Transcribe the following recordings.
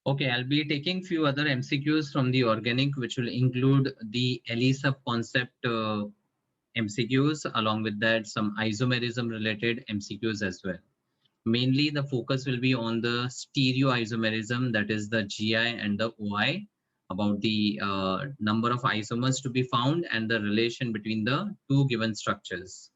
Okay, I'll be taking few other MCQs from the organic, which will include the ELISA concept MCQs. Along with that, some isomerism related MCQs as well. Mainly the focus will be on the stereoisomerism, that is the GI and the OI, about the number of isomers to be found and the relation between the two given structures.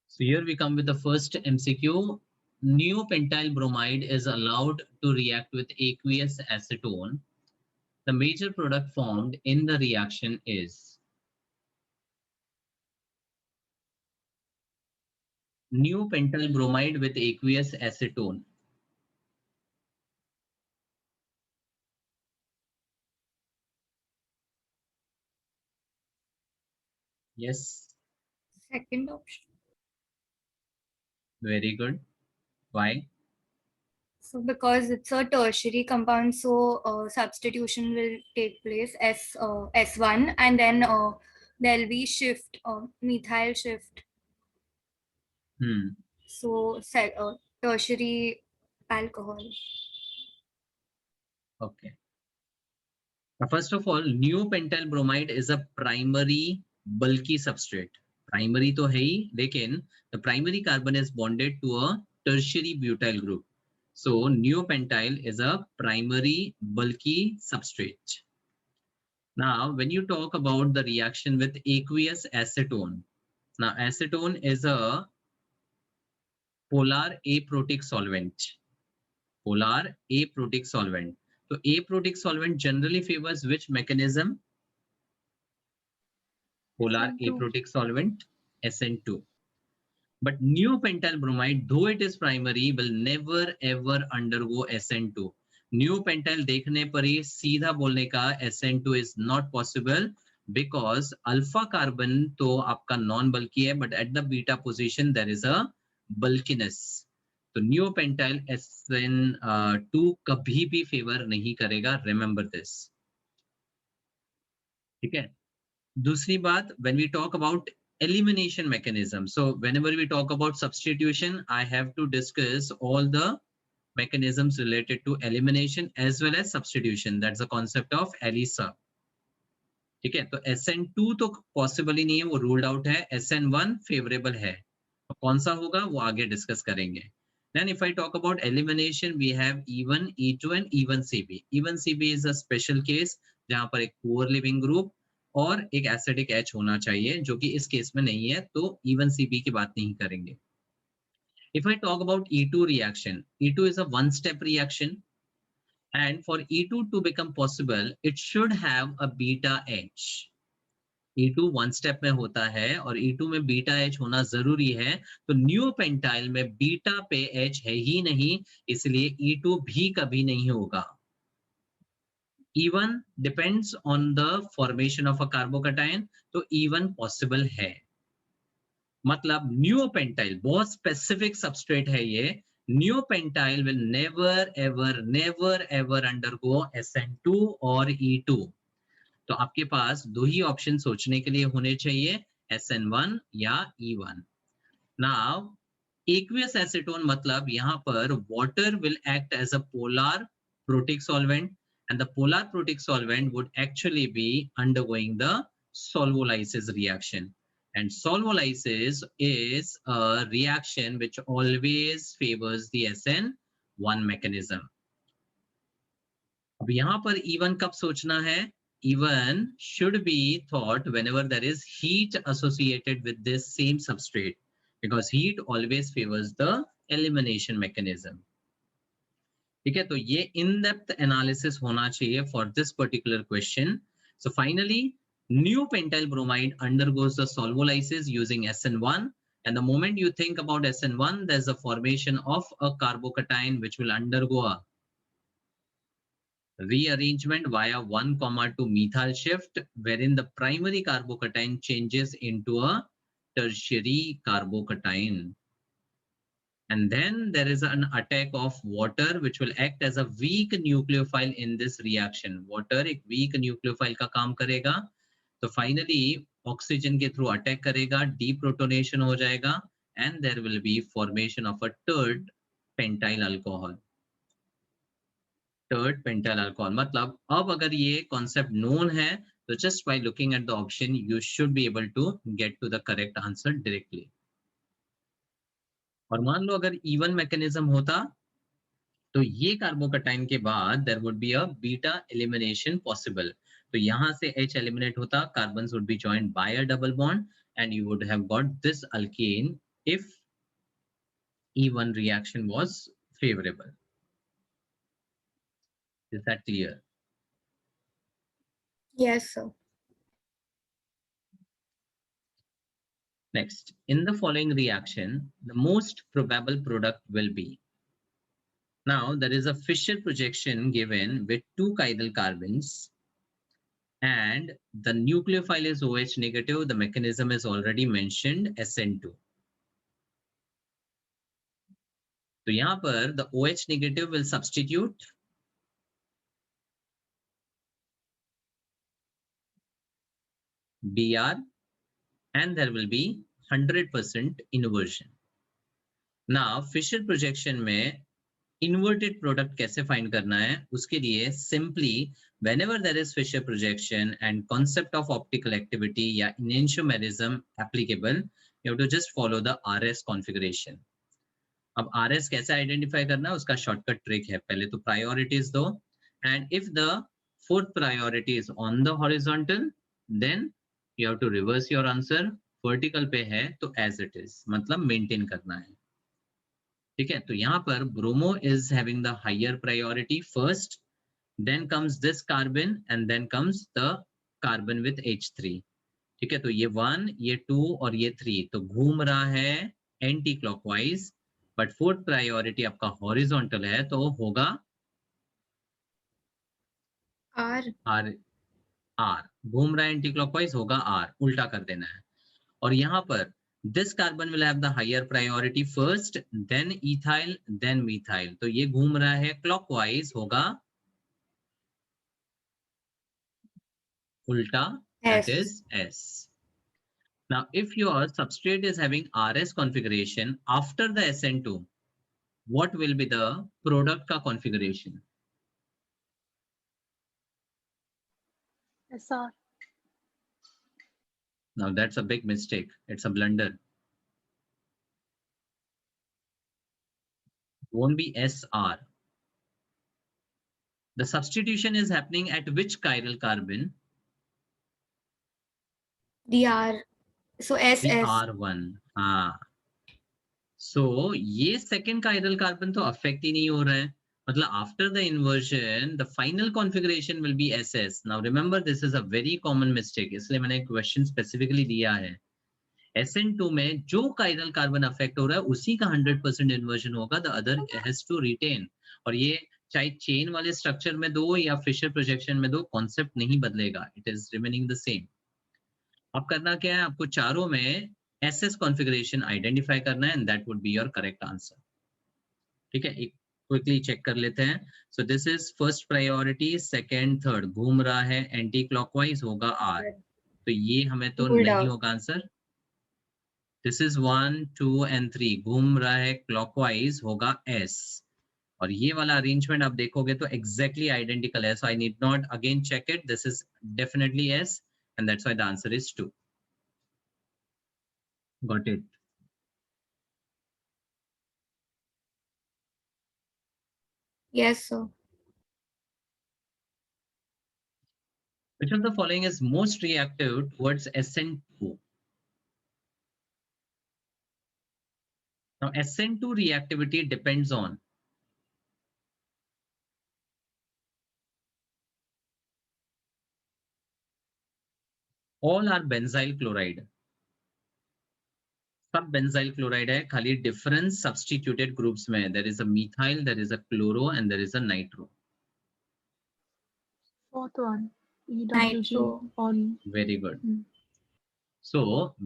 So here we come with the first MCQ. Neopentyl bromide is allowed to react with aqueous acetone. The major product formed in the reaction is neopentyl bromide with aqueous acetone. Yes, Second option. very good. Why? So because it's a tertiary compound, so substitution will take place S1, and then there'll be shift, methyl shift. Hmm. So tertiary alcohol. Okay. Now, first of all, neopentyl bromide is a primary bulky substrate. Primary तो है ही, लेकिन the primary carbon is bonded to a tertiary butyl group. So neopentyl is a primary bulky substrate. Now, when you talk about the reaction with aqueous acetone, now acetone is a polar aprotic solvent. Polar aprotic solvent. So aprotic solvent generally favors which mechanism? Polar SN2. aprotic solvent, SN2. But neopentyl bromide, though it is primary, will never ever undergo SN2. Neopentyl देखने पर ही सीधा बोलने का SN2 is not possible because alpha carbon तो आपका non bulky है, but at the beta position there is a bulkiness. तो neopentyl SN2 कभी भी फेवर नहीं करेगा, remember this. ठीक है. दूसरी बात, when we talk about elimination mechanism, so whenever we talk about substitution, I have to discuss all the mechanisms related to elimination as well as substitution. That's the concept of ELISA. ठीक है, तो SN2 तो possible ही नहीं है, वो ruled out है. SN1 favourable है. तो कौन सा होगा वो आगे डिस्कस करेंगे. Then if I talk about elimination, we have E1, E2 and even CB. Even CB is a special case जहां पर एक poor living group और एक एसिडिक H होना चाहिए, जो कि इस केस में नहीं है, तो इवन CB की बात नहीं करेंगे. If I talk about E2 reaction, E2 is a one-step reaction, and for E2 to become possible, it should have a beta H. E2 one step में होता है और E2 में बीटा H होना जरूरी है, तो न्यूपेंटाइल में बीटा पे H है ही नहीं, इसलिए E2 भी कभी नहीं होगा. E1 depends on the formation of a carbocation, तो E1 possible है. मतलब न्यूपेंटाइल बहुत स्पेसिफिक सबस्ट्रेट है ये. न्यूपेंटाइल will never ever undergo SN2 और E2. तो आपके पास दो ही ऑप्शन सोचने के लिए होने चाहिए, SN1 या E1. Now, aqueous acetone मतलब यहाँ पर water will act as a polar protic solvent, and the polar protic solvent would actually be undergoing the solvolysis reaction. And solvolysis is a reaction which always favors the SN1 mechanism. अब यहाँ पर E1 कब सोचना है? E1 should be thought whenever there is heat associated with this same substrate, because heat always favors the elimination mechanism. ठीक है, तो ये in-depth analysis होना चाहिए for this particular question. So finally, neopentyl bromide undergoes the solvolysis using SN1, and the moment you think about SN1, there's a formation of a carbocation which will undergo a rearrangement via 1,2 methyl shift, wherein the primary carbocation changes into a tertiary carbocation. And then there is an attack of water which will act as a weak nucleophile in this reaction. Water एक weak nucleophile का काम करेगा, तो finally oxygen के through attack करेगा, deprotonation हो जाएगा, and there will be formation of a tert pentyl alcohol, third pentyl alcohol. मतलब अब अगर ये कॉन्सेप्ट नोन है तो just by looking at the option you should be able to get to the correct answer directly. और मान लो अगर even mechanism होता तो ये कार्बोकटाइन के बाद there would be a beta elimination possible. तो यहाँ से H एलिमिनेट होता, carbons would be joined by a double bond and you would have got this alkane if E1 reaction was favorable. Is that clear? Yes, sir. Next, in the following reaction, the most probable product will be. Now, there is a Fischer projection given with two chiral carbons and the nucleophile is OH negative. The mechanism is already mentioned, SN2. तो यहाँ पर the OH negative will substitute Br and there will be 100% inversion. Now Fischer projection में inverted product कैसे find करना है, उसके लिए simply whenever there is Fischer projection and concept of optical activity या enantiomerism applicable, you have to just follow the RS configuration. अब RS कैसे identify करना है उसका शॉर्टकट ट्रिक है, पहले तो प्रायोरिटीज दो and if the fourth priority is on the horizontal then you have to reverse your answer, vertical पे है तो एज इट इज, मतलब मेंटेन करना है। ठीक है, तो यहाँ पर bromo is having the higher priority first, then comes this carbon and then comes the carbon with H3। ठीक है, तो ये 1, ये 2 और ये 3 तो घूम रहा है anti clockwise, but fourth priority आपका हॉरिजॉन्टल है तो होगा R. आर। आर घूम रहा है एंटी क्लॉकवाइज, होगा आर, उल्टा कर देना है। और यहाँ पर this carbon will have the higher priority first, then ethyl, then methyl, तो ये घूम रहा है क्लॉकवाइज, होगा उल्टा, that S. is S. Now if your substrate is having RS configuration after the SN2, what will be the product का configuration? SR. Now that's a big mistake. It's a blunder. It won't be SR. The substitution is happening at which chiral carbon? DR. So The SS. R1. हाँ. So ये second chiral carbon तो affect ही नहीं हो रहा है. मतलब after the inversion, the final configuration will be SS. Now remember, this is a very common mistake. इसलिए मैंने question specifically दिया है. SN2 में जो chiral carbon affect हो रहा है उसी का 100% inversion होगा. The other has to retain. और ये चाहे चेन वाले स्ट्रक्चर में दो या फिशर प्रोजेक्शन में दो, कॉन्सेप्ट नहीं बदलेगा. It is remaining the same. अब करना क्या है, आपको चारों में एसएस कॉन्फ़िगरेशन आइडेंटिफाई करना है and that would be your correct answer. ठीक है, एक क्विकली चेक कर लेते हैं. So this is first priority, second, third, घूम रहा है एंटी क्लॉकवाइज, होगा आर. तो ये हमें तो नहीं होगा आंसर. दिस इज 1, 2 एंड 3, घूम रहा है क्लॉकवाइज, होगा एस. और ये वाला अरेंजमेंट आप देखोगे तो एग्जैक्टली आइडेंटिकल है. So I need not again check it, this is definitely S and that's why the answer is 2. Got it? Yes, sir. Which of the following is most reactive towards SN2? Now SN2 reactivity depends on all are benzyl chloride. सब benzyl chloride है, खाली difference substituted groups में. There is a methyl, there is a chloro and there is a nitro. Fourth one. EWG Nitro. on. Very good. So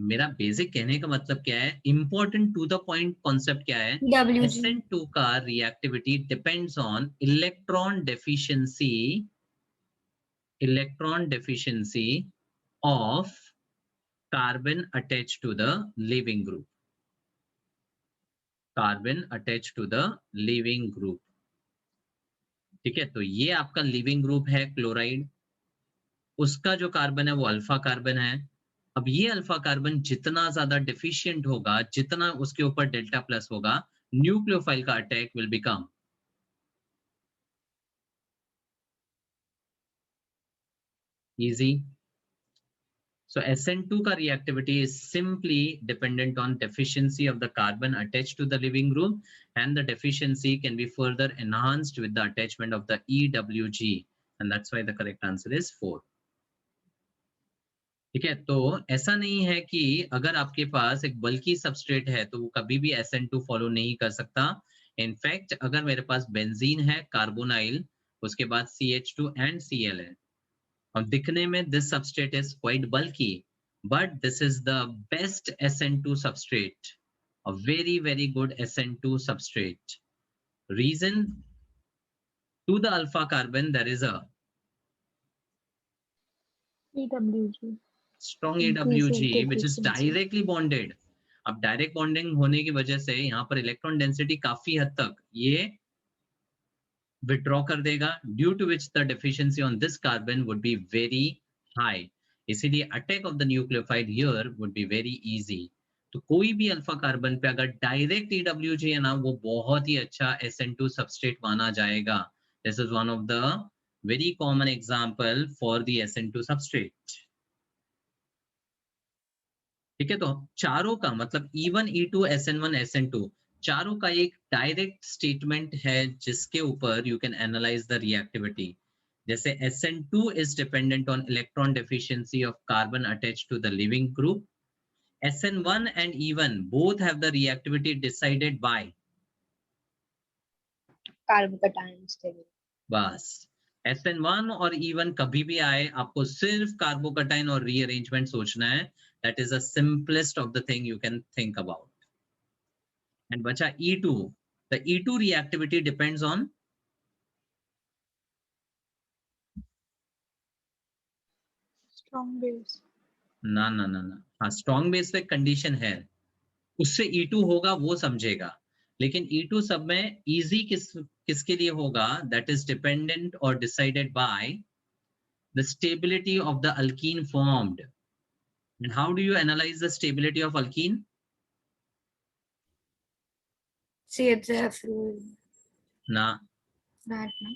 मेरा basic कहने का मतलब क्या है, important to the point concept क्या है, WG. SN2 का reactivity depends on electron deficiency of carbon attached to the leaving group. carbon attached to the leaving group. ठीक है, तो ये आपका लिविंग ग्रुप है क्लोराइड, उसका जो कार्बन है वो अल्फा कार्बन है। अब ये अल्फा कार्बन जितना ज्यादा डिफिशियंट होगा, जितना उसके ऊपर डेल्टा प्लस होगा, न्यूक्लियोफाइल का attack will become easy. So SN2 का reactivity is simply dependent on deficiency of the carbon attached to the leaving group, and the deficiency can be further enhanced with the attachment of the EWG, and that's why the correct answer is 4. ठीक है, तो ऐसा नहीं है कि अगर आपके पास एक बल्की सबस्ट्रेट है तो वो कभी भी SN2 फॉलो नहीं कर सकता। इनफैक्ट अगर मेरे पास बेंजीन है, कार्बोनाइल, उसके बाद CH2 एंड Cl है, और दिखने में this substrate is quite bulky, but this is the best SN2 substrate, a very very good SN2 substrate. Reason, to the alpha carbon there is a EWG. strong Increases EWG which is deficiency. directly bonded। अब direct bonding होने की वजह से यहाँ पर electron density काफी हद तक ये विड्रॉ कर देगा, due to which the deficiency on this carbon would be very high. इसीलिए attack of the nucleophile here would be very easy. तो कोई भी अल्फा कार्बन पे अगर डायरेक्ट EWG है ना, वो बहुत ही अच्छा SN2 सबस्ट्रेट माना जाएगा। This is one of the very common example for the SN2 substrate. ठीक है, तो चारों का मतलब E1, E2, SN1, SN2 चारों का एक डायरेक्ट स्टेटमेंट है जिसके ऊपर you can analyse the reactivity. जैसे SN2 is dependent on electron deficiency of carbon attached to the leaving group. SN1 and E1 both have the reactivity decided by carbocation stability. बस SN1 और E1 कभी भी आए, आपको सिर्फ carbocation और rearrangement सोचना है। That is the simplest of the thing you can think about. And बचा E2. The E2 reactivity depends on Strong base. ना ना ना ना, हाँ स्ट्रॉन्ग बेस पे कंडीशन है, उससे E2 होगा वो समझेगा। लेकिन E2 सब में इजी किसके लिए होगा? That is dependent or decided by the stability of the alkene formed. And how do you analyze the stability of alkene? CHF rule. ना, That no.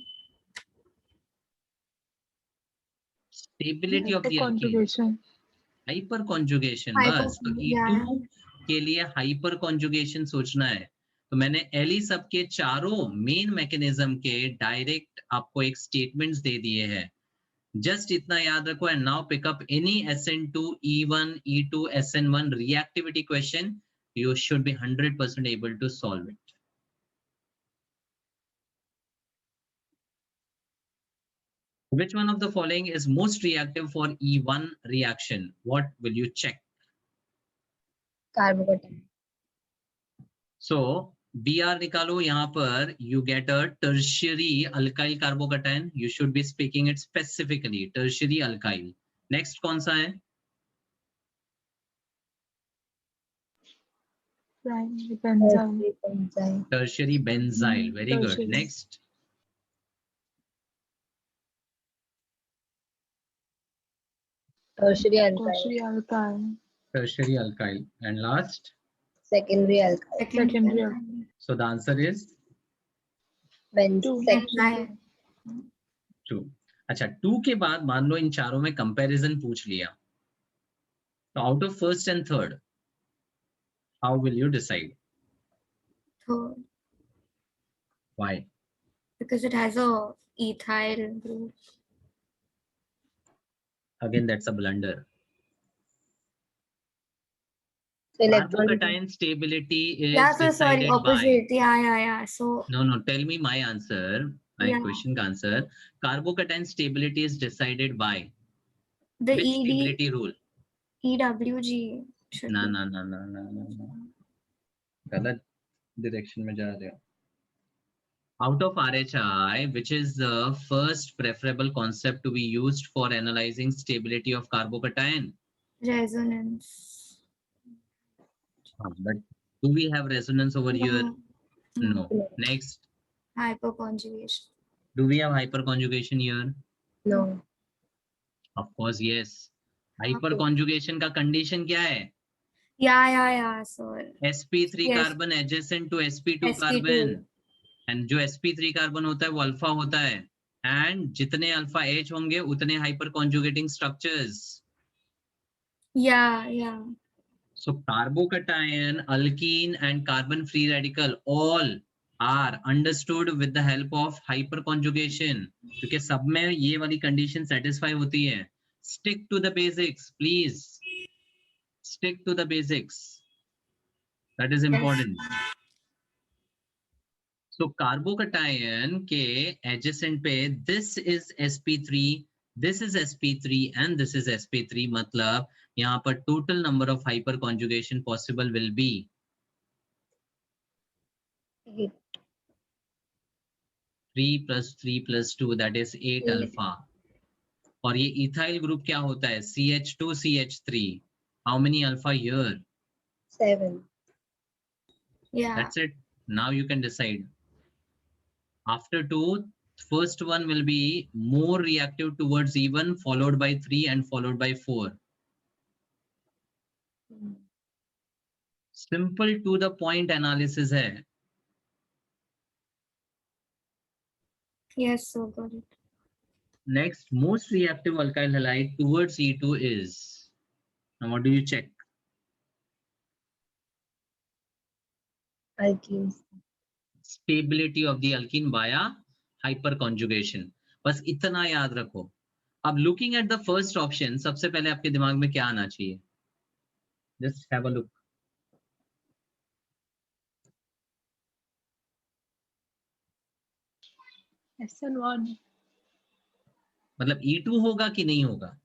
stability of the alkene, Conjugation. Hyper conjugation. Hyper- बस तो yeah. E2 के लिए hyper conjugation सोचना है। तो मैंने Eli सब के चारों मेन मैकेनिज्म के डायरेक्ट आपको एक स्टेटमेंट्स दे दिए हैं। जस्ट इतना याद रखो, and now pick up any SN2, E1, E2, SN1 reactivity question, you should be 100% able to solve it. Which one of the following is most reactive for E1 reaction? What will you check? Carbocation. So BR निकालो, यहाँ पर you get a tertiary alkyl carbocation. You should be speaking it specifically, tertiary alkyl. Next कौन सा है? Primary benzyl. Benzyl. Tertiary benzyl. Very good. Tertiary. Next. Tertiary alkyl. Tertiary alkyl. Tertiary alkyl. And last. Secondary alkyl. Secondary alkyl. So the answer is Two. Benzyl. 2. अच्छा, 2 के बाद मान लो इन चारों में comparison पूछ लिया, तो out of first and third how will you decide? Third. Why? Because it has a ethyl group. Again that's a blunder. So electron Carbocation stability is Yeah, so sorry, decided by. opposite. Yeah. So No, tell me my answer. My Yeah. question का answer. Carbocation stability is decided by the which stability rule? EWG should ना be. ना ना ना ना ना, गलत direction में जा रहे हो। Out of RHI, which is the first preferable concept to be used for analyzing stability of carbocation? Resonance. But Do we have resonance over here? No. No. No. Next, Hyperconjugation. do we have hyperconjugation here? No. Of course, yes. Hyperconjugation का condition क्या है? Yeah, sir. sp3 Yes. carbon adjacent to sp2 sp2. carbon. And जो sp3 carbon होता है वो alpha होता है. And जितने अल्फा H होंगे उतने hyperconjugating structures. Yeah. So carbocation, alkene and carbon free radical all are understood with the help of hyperconjugation. क्योंकि सब में ये वाली condition satisfy होती है. Stick to the basics, please. Stick to the basics. That is important. So carbocation के adjacent पे this is sp3, this is sp3 and this is sp3. मतलब यहाँ पर total number of hyperconjugation possible will be 8. 3 plus 3 plus 2, that is 8 8. alpha. और ये ethyl group क्या होता है? CH2 CH3. How many alpha here? 7. Yeah. That's it. Now you can decide. After 2, first one will be more reactive towards E1, followed by 3 and followed by 4. Simple to the point analysis है. Yes, sir. Got it. Next, most reactive alkyl halide towards E2 is. Now what do you check? Alkenes. Stability of the alkene via hyperconjugation. बस इतना याद रखो. अब looking at the first option, सबसे पहले आपके दिमाग में क्या आना चाहिए? Just have a look. SN1. मतलब E2 होगा कि नहीं होगा?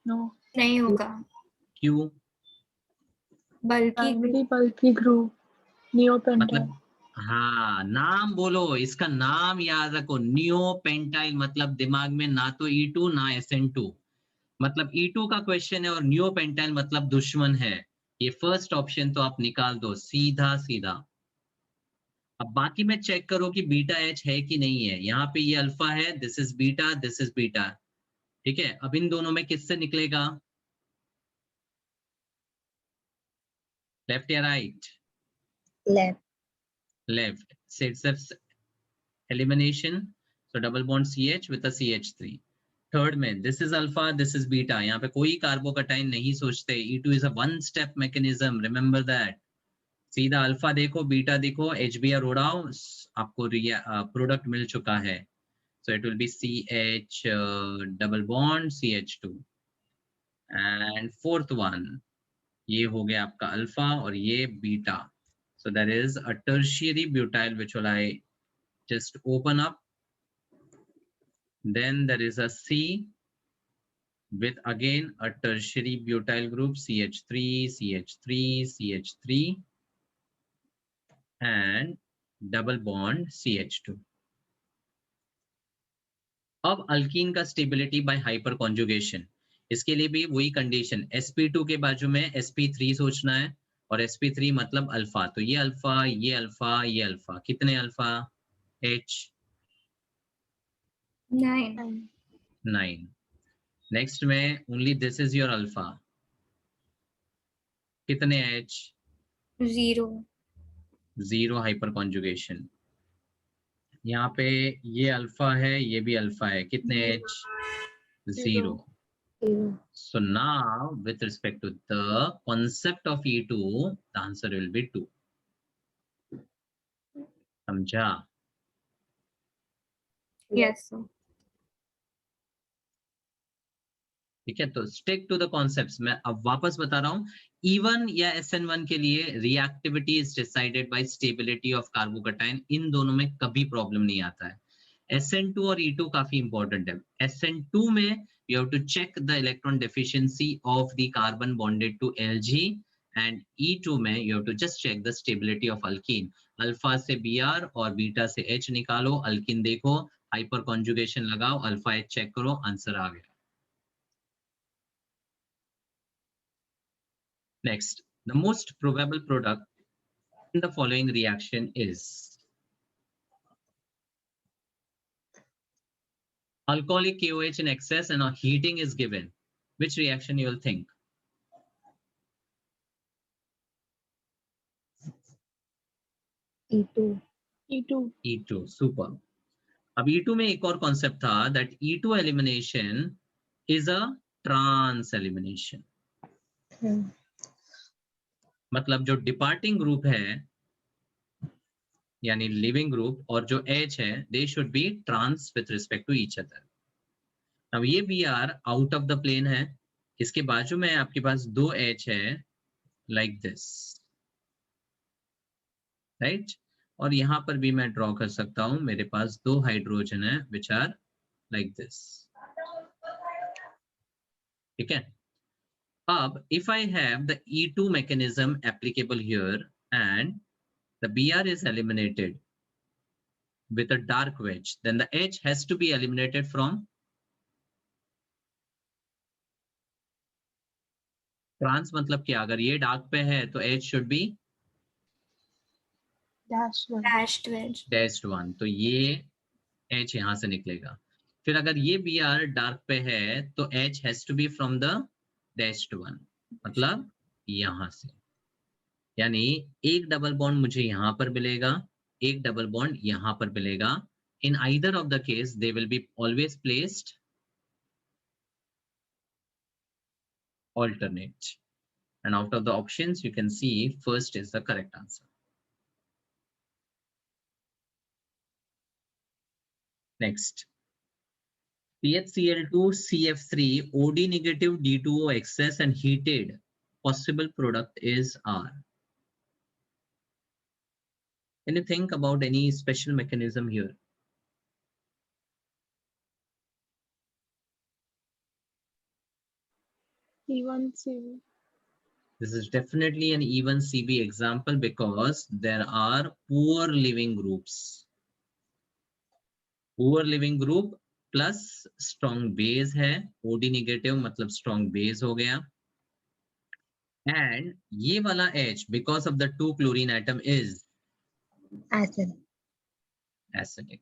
No. नहीं होगा. क्यों? Bulky. Primary bulky group. Neopentyl. मतलब हाँ, नाम बोलो, इसका नाम याद रखो. नियोपेंटाइल. मतलब दिमाग में ना तो E2 ना SN2. मतलब E2 का क्वेश्चन है और नियोपेंटाइल मतलब दुश्मन है. ये फर्स्ट ऑप्शन तो आप निकाल दो सीधा. अब बाकी में चेक करो कि बीटा एच है कि नहीं है. यहाँ पे ये अल्फा है, दिस इज बीटा. ठीक है. अब इन दोनों में किससे निकलेगा? लेफ्ट या right? Left. Left. So it's a elimination. So double bond CH with a CH3. Third में this is alpha, this is beta. यहाँ पे कोई कार्बोकटाइन नहीं सोचते. E2 is a one step mechanism. Remember that. सीधा अल्फा देखो, beta देखो, HBr उड़ाओ, आपको प्रोडक्ट मिल चुका है. So it will be CH double bond CH2. And fourth one, ये हो गया आपका अल्फा और ये beta. So there is a tertiary butyl which will I just open up. Then there is a C with again a tertiary butyl group CH3 and double bond CH2. अब alkyne का stability by hyper conjugation. इसके लिए भी वही condition, sp2 के बाजू में sp3 सोचना है और sp3 मतलब अल्फा. तो ये अल्फा, ये अल्फा, ये अल्फा. कितने अल्फा? H 9. नेक्स्ट में only this is your alpha. कितने H? 0 hyper conjugation. यहाँ पे ये अल्फा है, ये भी अल्फा है. कितने H? 0. So now with respect to the concept of E2, the answer will be 2. समझा? Yes, sir. ठीक है. तो स्टिक टू द कॉन्सेप्ट्स. मैं अब वापस बता रहा हूँ. E1 या SN1 के लिए reactivity is decided by stability of carbocation. इन दोनों में कभी प्रॉब्लम नहीं आता है. SN2 और E2 काफी इंपॉर्टेंट है. SN2 में you have to check the electron deficiency of the carbon bonded to Lg, and E2 में you have to just check the stability of alkene. Alpha से Br और बीटा से H निकालो, alkyne देखो, hyper conjugation लगाओ, alpha H check करो, answer आ गया. Next, the most probable product the following reaction is alcoholic KOH in excess and a heating is given. Which reaction you will think? E2. E2. E2, super. अब E2 में एक और concept था that E2 elimination is a trans elimination. मतलब जो departing group है यानी leaving group और जो H है they should be trans with respect to each other. अब ये Br out of the plane है, इसके बाजू में आपके पास दो H है लाइक दिस, राइट? और यहां पर भी मैं ड्रॉ कर सकता हूं, मेरे पास दो हाइड्रोजन है विच आर लाइक दिस. ठीक है. अब if I have the E2 mechanism applicable here and the Br is eliminated with a dark wedge, then the H has to be eliminated from trans. मतलब क्या, अगर ये dark पे है तो H should be -1. Dashed wedge. dashed 1, तो ये H यहां से निकलेगा. फिर अगर ये Br डार्क पे है तो H has to be from the dashed 1, मतलब यहां से. यानी एक डबल बॉन्ड मुझे यहां पर मिलेगा, एक डबल बॉन्ड यहां पर मिलेगा. In either of the case they will be always placed alternate, and out of the options you can see first is the correct answer. Next, CHCl2 CF3 OD negative D2O excess and heated, possible product is R. Can you think about any special mechanism here? E1CV. This is definitely an even CB example because there are poor living groups. Poor living group plus strong base है, OD negative मतलब strong base हो गया. And ये वाला H because of the 2 chlorine atom is Acid. acidic.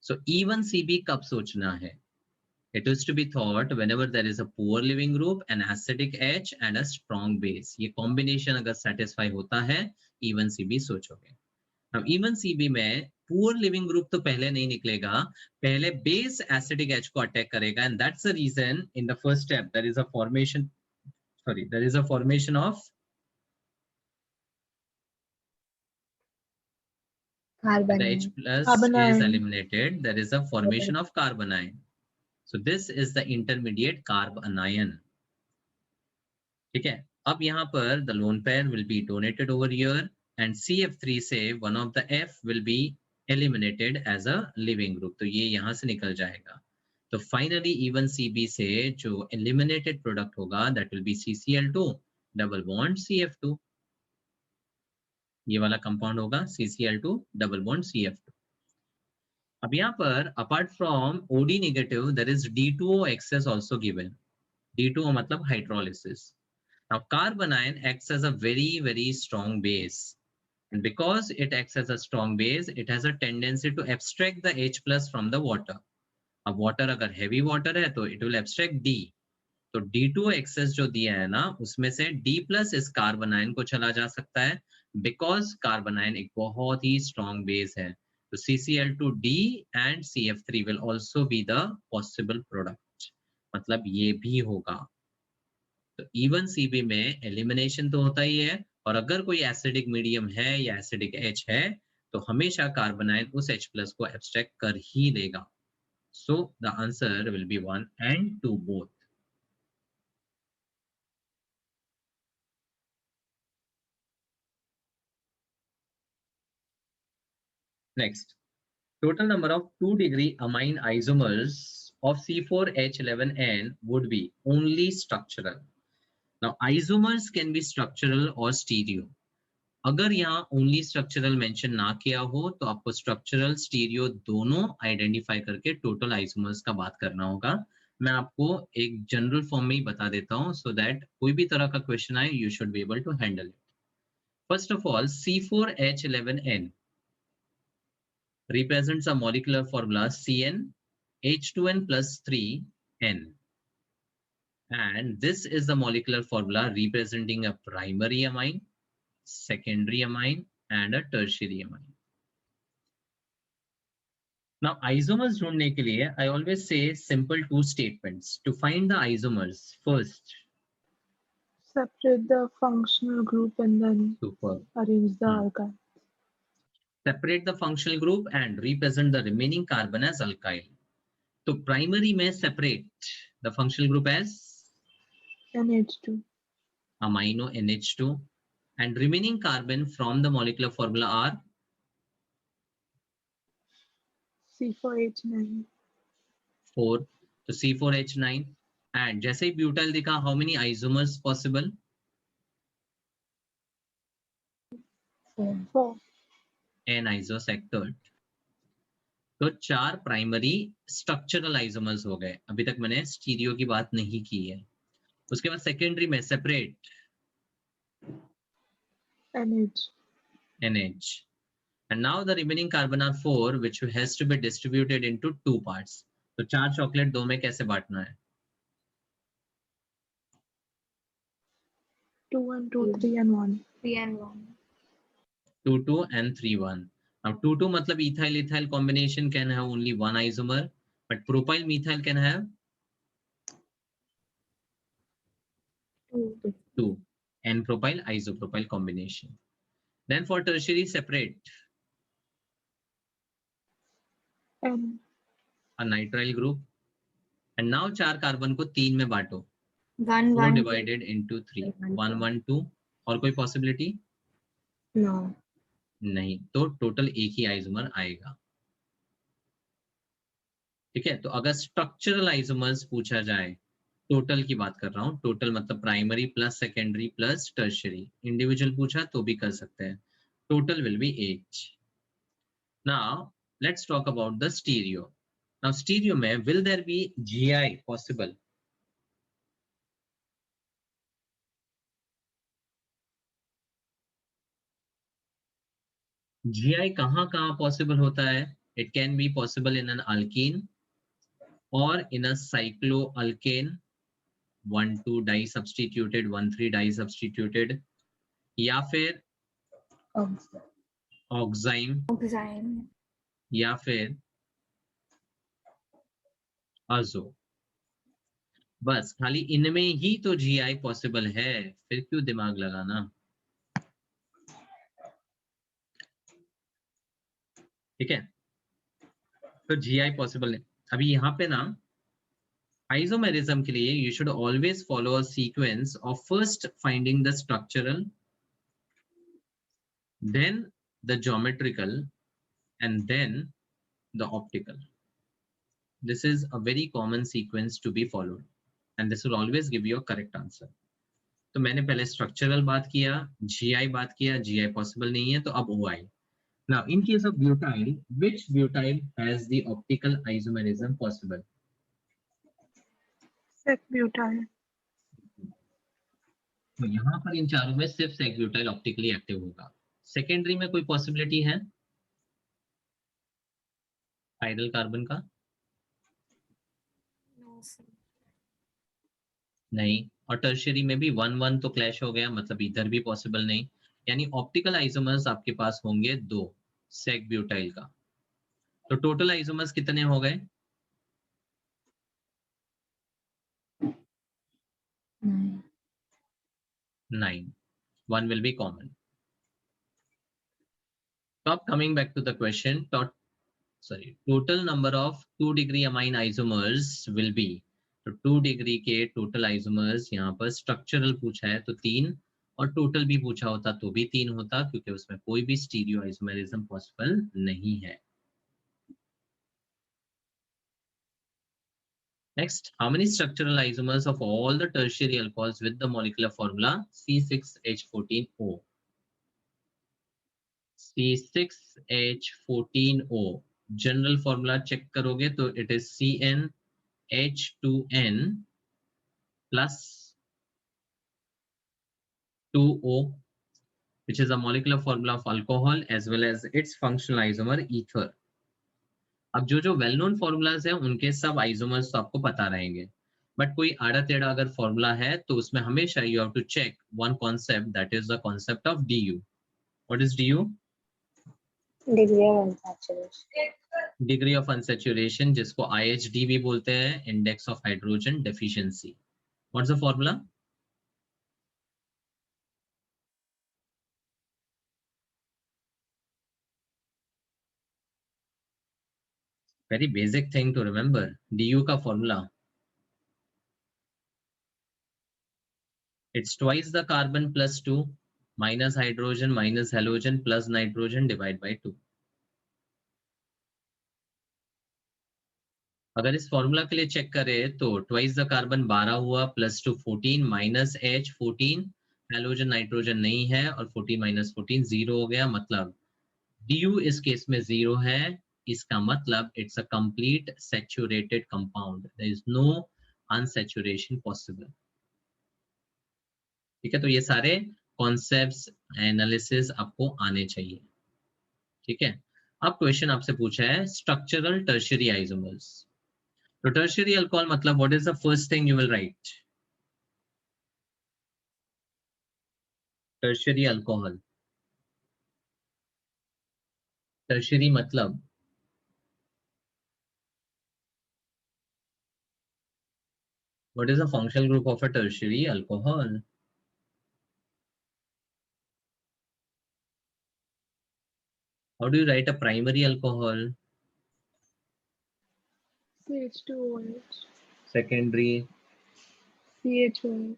So even CB कब सोचना है? It is to be thought whenever there is a poor living group, an acidic H and a strong base. ये combination अगर satisfy होता है, even CB सोचोगे. अब even CB में poor living group तो पहले नहीं निकलेगा, पहले base acidic H को attack करेगा, and that's the reason in the first step there is a formation of Carbon. the H plus Carbon is ion. eliminated, there is a formation of carbon ion. So this is the intermediate carbon ion. ठीक है. अब यहाँ पर the lone pair will be donated over here and CF3 से one of the F will be eliminated as a living group. तो ये यहाँ से निकल जाएगा. तो finally even CB से जो eliminated product होगा that will be CCl2 double bond CF2. ये वाला compound होगा CCl2 double bond CF2. अब यहाँ पर apart from OD negative there is D2O excess also given. D2O मतलब hydrolysis. Now carbon ion acts as a very, very strong base. And because it acts as a strong base, it has a tendency to abstract the H plus from the water. अब water अगर heavy water है तो it will abstract D. तो D2O excess जो दिया है ना, उसमें से D plus इस carbon ion को चला जा सकता है because carbon ion एक बहुत ही strong base है. तो CCl2D and CF3 will also be the possible product. मतलब ये भी होगा. तो इवन सीबी में एलिमिनेशन तो होता ही है, और अगर कोई एसिडिक मीडियम है या एसिडिक एच है तो हमेशा कार्बन आयन उस H प्लस को एब्स्ट्रैक्ट कर ही लेगा. So the answer will be 1 and 2 both. Next, total number of 2-degree amine isomers of C4H11N would be only structural. Now isomers can be structural or stereo. अगर यहाँ only structural mention ना किया हो तो आपको structural stereo दोनों identify करके total isomers का बात करना होगा. मैं आपको एक जनरल फॉर्म में ही बता देता हूँ सो दैट कोई भी तरह का क्वेश्चन आए you should be able to handle it. First of all, C4H11N represents a molecular formula CN H2N plus 3N. And this is the molecular formula representing a primary amine, secondary amine, and a tertiary amine. Now, isomers ढूंढने के लिए, I always say simple two statements. To find the isomers, first, Separate the functional group and then super. arrange the alkyl. Separate the functional group and represent the remaining carbon as alkyl. तो primary में separate the functional group as NH2. amino NH2 and remaining carbon from the molecular formula are C4H9. 4. तो C4H9 and जैसे ही butyl दिखा, how many isomers possible? 4. N isosectoid. तो 4 primary structural isomers हो गए. अभी तक मैंने स्टीरियो की बात नहीं की है. उसके बाद सेकेंडरी में separate NH. And now the remaining carbon are 4, which has to be distributed into 2 parts. तो 4 चॉकलेट 2 में कैसे बांटना है? 2 and 2, 3 and 1. 3 and 1. 2, 2 and 3, 1. Now 2, 2 मतलब ethyl-ethyl combination can have only one isomer, but propyl-methyl can have 2. N-propyl isopropyl combination. Then for tertiary separate N. a nitrile group. And now 4 carbon को 3 में बांटो. 1 4 1 divided into 3. 1 1 2. और कोई possibility? No. नहीं. तो total एक ही isomer आएगा. ठीक है. तो अगर स्ट्रक्चरल आइसोमर्स पूछा जाए, टोटल की बात कर रहा हूं. टोटल मतलब primary plus secondary plus tertiary. Individual पूछा तो भी कर सकते हैं. Total will be 8. Now let's talk about the stereo. Now stereo में will there be GI possible? GI कहाँ कहाँ पॉसिबल होता है? It can be possible in an alkene or in a cycloalkane, 1,2 disubstituted, 1,3 disubstituted, या फिर oxime, oxime. या फिर अजो. बस खाली इनमें ही तो GI पॉसिबल है. फिर क्यों दिमाग लगाना? ठीक है. तो GI पॉसिबल है. अभी यहाँ पे ना आइसोमेरिज्म के लिए you should always follow a sequence of first finding the structural, then the geometrical, and then the optical. This is a very common sequence to be followed, and this will always give you a correct answer. तो मैंने पहले structural बात किया, GI बात किया, GI possible नहीं है, तो अब OI. Now, in case of butyl, which butyl has the optical isomerism possible? Sec-butyl. तो यहाँ पर इन चारों में सिर्फ सेक ब्यूटाइल ऑप्टिकली एक्टिव होगा. सेकेंडरी में कोई पॉसिबिलिटी है हाइड्रल कार्बन का? No, sir. नहीं. और टर्शियरी में भी 1 1 तो क्लैश हो गया, मतलब इधर भी पॉसिबल नहीं. यानी ऑप्टिकल आइसोमर्स आपके पास होंगे 2 सेक ब्यूटाइल का. तो टोटल आइसोमर्स कितने हो गए? 9. 1 will be common. So coming back to the question, total number of 2 degree amine isomers will be, तो 2 डिग्री के टोटल आइसोमर्स यहाँ पर स्ट्रक्चरल पूछा है तो 3, और टोटल भी पूछा होता तो भी 3 होता, क्योंकि उसमें कोई भी स्टीरियो आइसोमेरिज्म पॉसिबल नहीं है. Next, how many structural isomers of all the tertiary alcohols with the molecular formula C6H14O? C6H14O general formula check करोगे तो it is CnH2n plus 2O. which is a molecular formula of alcohol as well as its functional isomer ether. अब जो well known formulas है उनके सब isomers तो आपको पता रहेंगे, बट कोई आड़ा टेढ़ा अगर फॉर्मूला है तो उसमें हमेशा you have to check one concept, that is the concept of DU. What is DU? Degree of unsaturation. Degree of unsaturation, जिसको IHD भी बोलते हैं, index of hydrogen deficiency. What's the formula? Very basic thing to remember. DU का फॉर्मूला, it's twice the carbon plus 2 minus hydrogen minus halogen plus nitrogen divided by 2. अगर इस formula के लिए चेक करें तो ट्वाइस द कार्बन 12 हुआ, plus 2 14 minus H 14, halogen nitrogen नहीं है और 14 माइनस 14 0 हो गया, मतलब DU इस केस में 0 है. इसका मतलब it's a complete saturated compound, there is no unsaturation possible. ठीक है, तो ये सारे कॉन्सेप्ट्स एनालिसिस आपको आने चाहिए. ठीक है, अब क्वेश्चन आपसे पूछा है स्ट्रक्चरल टर्शियरी आइसोमर्स. तो टर्शियरी अल्कोहल मतलब what is the first thing you will write? Tertiary alcohol, tertiary मतलब what is the functional group of a tertiary alcohol? How do you write a primary alcohol? CH2OH. Secondary, CHOH.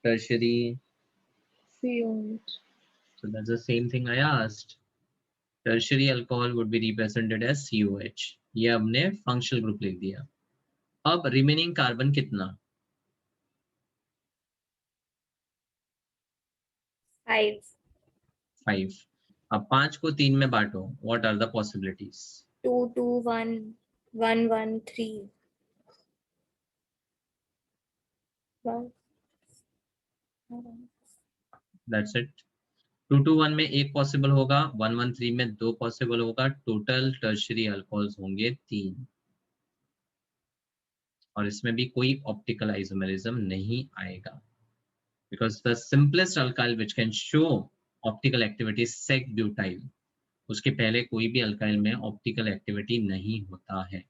tertiary. COH. So that's the same thing I asked. Tertiary alcohol would be represented as COH. ये हमने functional group लिख दिया. अब remaining carbon कितना? 5. 5. अब 5 को 3 में बांटो. What are the possibilities? 2, 2, 1, 1, 1, 3. 1. That's it. 2, 2, 1 में एक पॉसिबल होगा, 1, 1, 3 में 2 पॉसिबल होगा, टोटल टर्शियरी अल्कोहल्स होंगे 3. और इसमें भी कोई ऑप्टिकल आइसोमेरिज्म नहीं आएगा, because the simplest alkyl which can show optical activity sec butyl, उसके पहले कोई भी अल्काइल में ऑप्टिकल एक्टिविटी नहीं होता है.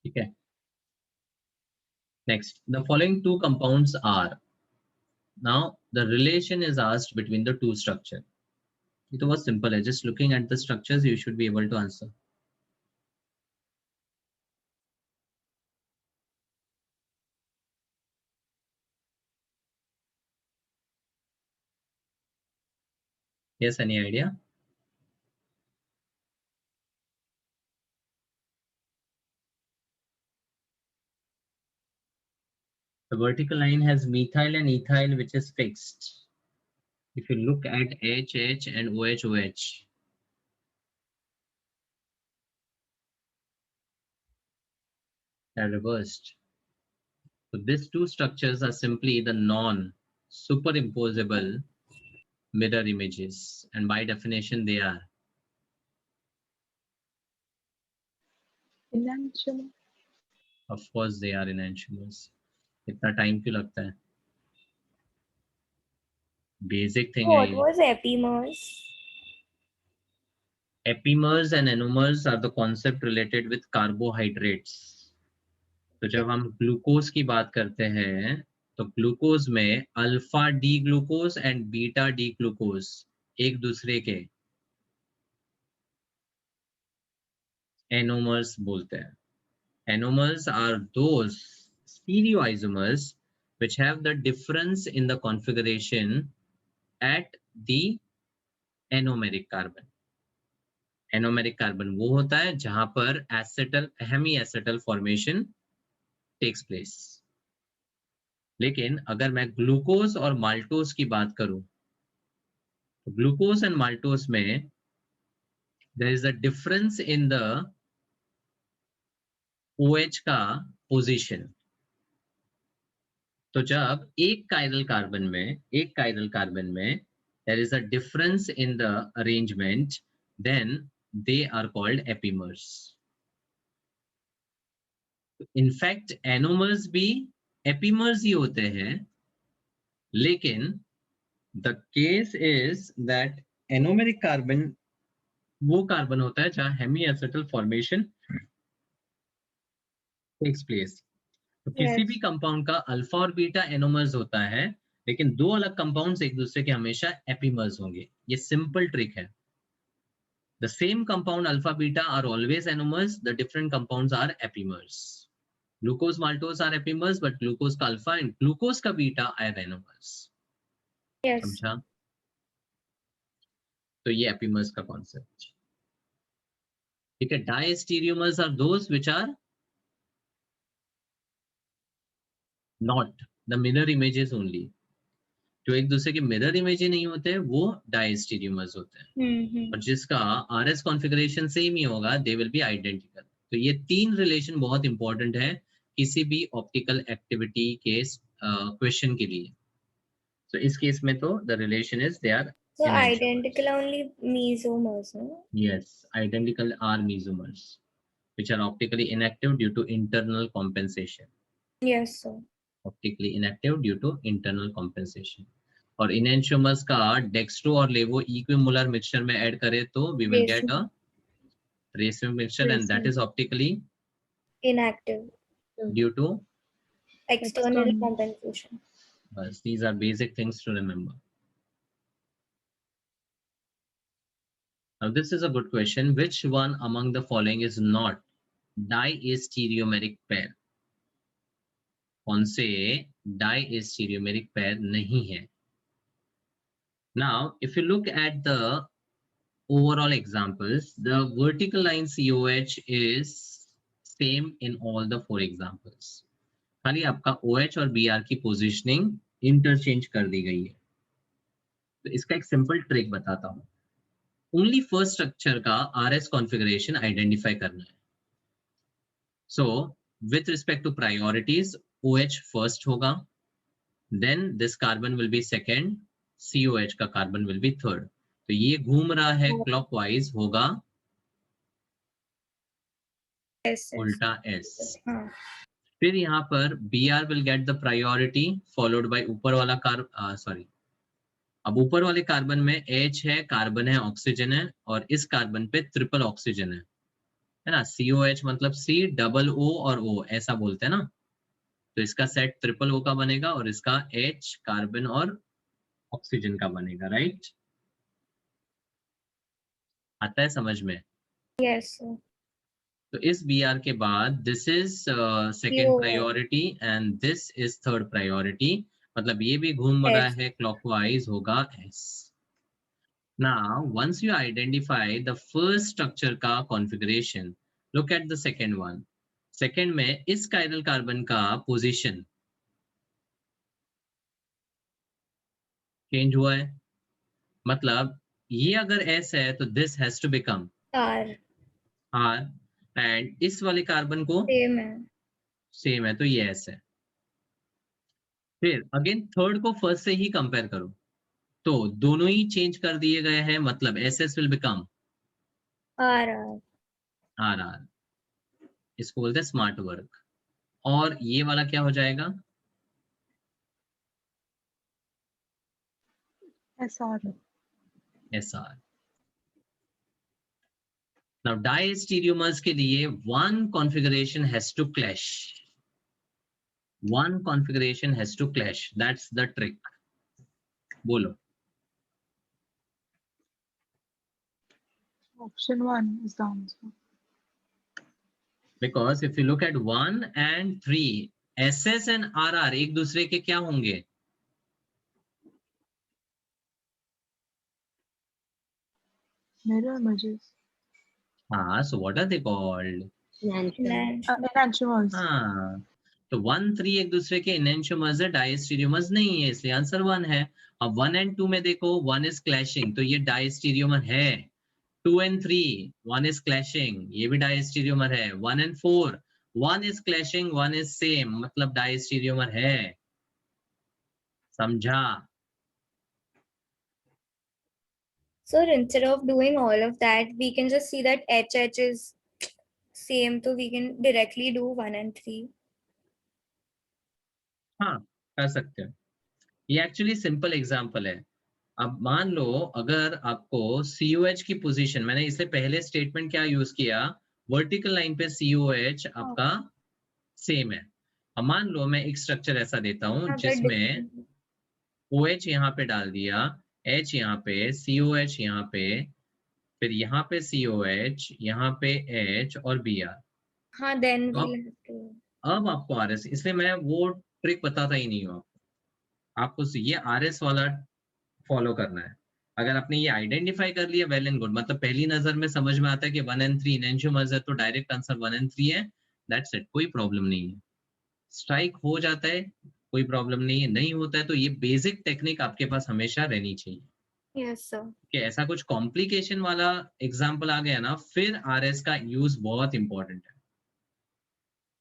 ठीक है, next, the following two compounds are. Now the relation is asked between the two structure. ये तो बहुत सिंपल है, just looking at the structures you should be able to answer. Yes, any idea? The vertical line has methyl and ethyl, which is fixed. If you look at HH and OH, they're reversed. So these two structures are simply the non-superimposable mirror images, and by definition they are Enantiomer. Of course they are enantiomers. इतना time क्यों लगता है? Basic thing है What ये. was epimers? Epimers and anomers are the concept related with carbohydrates. तो जब हम glucose की बात करते हैं तो ग्लूकोज में alpha D glucose and beta D glucose एक दूसरे के एनोमर्स बोलते हैं. Anomers are those stereoisomers which have the difference in the configuration at the anomeric carbon. Anomeric carbon वो होता है जहां पर acetal hemi formation takes place. लेकिन अगर मैं ग्लूकोज और माल्टोज की बात करूं तो ग्लूकोज एंड माल्टोज में there is a difference in the OH का पोजीशन. तो जब एक कायरल कार्बन में there is a difference in the arrangement, then they are called epimers. In fact anomers भी epimers ही होते हैं, लेकिन the case is that anomeric carbon वो कार्बन होता है जहां हेमीएसिटल फॉर्मेशन takes place. तो किसी भी कंपाउंड का अल्फा और बीटा एनोमर्स होता है, लेकिन दो अलग कंपाउंड्स एक दूसरे के हमेशा एपिमर्स होंगे. ये सिंपल ट्रिक है. The same compound alpha beta are always anomers, the different compounds are epimers. Glucose maltose are epimers, but glucose का alpha and glucose का beta are anomers. Yes. समझा? तो ये epimers का concept. ठीक है. Diastereomers are those which are not the mirror images only. जो एक दूसरे के मिरर इमेज नहीं होते वो डायस्टीरियोमर्स होते हैं. और जिसका आरएस कॉन्फ़िगरेशन सेम ही होगा, दे विल बी आइडेंटिकल. तो ये तीन रिलेशन बहुत इंपॉर्टेंट है किसी भी ऑप्टिकल एक्टिविटी के क्वेश्चन के लिए. तो इस केस में तो the relation is they are So identical only mesomers, no? Yes, identical are mesomers, which are optically inactive due to internal compensation. Yes, sir. Optically inactive due to internal compensation. और enantiomers का dextro और लेवो equimolar mixture में add करें तो we will get a racemic mixture, and that is optically inactive due to external compensation. Bas, these are basic things to remember. Now this is a good question. Which one among the following is not diastereomeric pair? कौन से diastereomeric pair नहीं है? Now, if you look at the overall examples, the vertical line COH is same in all the four examples. खाली आपका OH और BR की positioning interchange कर दी गई है. तो इसका एक सिंपल ट्रिक बताता हूं. ओनली फर्स्ट स्ट्रक्चर का RS कॉन्फ़िगरेशन आइडेंटिफाई करना है. So with respect to priorities, OH first होगा, then this carbon will be second, COH का कार्बन विल बी थर्ड. तो ये घूम रहा है क्लॉकवाइज, होगा उल्टा S. फिर यहाँ पर Br will get the priority followed by ऊपर वाला अब ऊपर वाले कार्बन में H है, कार्बन है, ऑक्सीजन है, और इस कार्बन पे ट्रिपल ऑक्सीजन है ना. COH मतलब C डबल O और O ऐसा बोलते हैं ना. तो इसका सेट ट्रिपल O का बनेगा और इसका H कार्बन और ऑक्सीजन का बनेगा. राइट? आता है समझ में? Yes, sir. तो इस Br के बाद this is second priority and this is third priority. मतलब ये भी घूम रहा है क्लॉकवाइज, होगा S. Now, once you identify the first structure का configuration, look at the second one. Second में इस chiral carbon का position change हुआ है. मतलब ये अगर S है तो this has to become R, and इस वाले कार्बन को सेम है तो ये S है. फिर अगेन थर्ड को फर्स्ट से ही कंपेयर करो तो दोनों ही चेंज कर दिए गए हैं. मतलब SS विल बिकम RR. इसको बोलते हैं स्मार्ट वर्क. और ये वाला क्या हो जाएगा? SR. Now diastereomers के लिए one configuration has to clash. One configuration has to clash. That's the trick. बोलो. Option 1 is the answer. Because if you look at 1 and 3, SS and RR एक दूसरे के क्या होंगे? Mirror images. So what are they called? Enantiomers. तो 1, 3 एक दूसरे के enantiomers है, diastereomers नहीं है, इसलिए आंसर 1 है. अब 1 and 2 में देखो 1 is clashing, तो ये diastereomer है. 2 and 3 1 is clashing, ये भी diastereomer है. 1 and 4 1 is clashing, 1 is same, मतलब diastereomer है. समझा? So instead of doing all of that, we can just see that HH is same, so we can directly do 1 and 3. हाँ, कर सकते हो। ये एक्चुअली सिंपल एग्जांपल है। अब मान लो अगर आपको COH की पोजीशन, मैंने इससे पहले स्टेटमेंट क्या यूज किया, वर्टिकल लाइन पे COH आपका सेम है। अब मान लो मैं एक स्ट्रक्चर ऐसा देता हूं जिसमें OH यहाँ पे डाल दिया, H यहाँ पे, COH यहाँ पे, फिर यहाँ पे COH, यहाँ पे H और Br। हाँ, then अब we'll have to. अब आपको RS, इसलिए मैं वो ट्रिक बताता ही नहीं हूँ आपको ये RS वाला फॉलो करना है। अगर आपने ये आइडेंटिफाई कर लिया, वेल एंड गुड, मतलब पहली नजर में समझ में आता है कि 1 and 3 इनएंशियोमर्स है, तो डायरेक्ट आंसर 1 and 3 है, दैट्स इट, कोई प्रॉब्लम नहीं है। स्ट्राइक हो जाता है, कोई प्रॉब्लम नहीं है, नहीं होता है तो ये बेसिक टेक्निक आपके पास हमेशा रहनी चाहिए। Yes, sir. कि ऐसा कुछ कॉम्प्लिकेशन वाला एग्जाम्पल आ गया ना, फिर RS का यूज बहुत इंपॉर्टेंट है।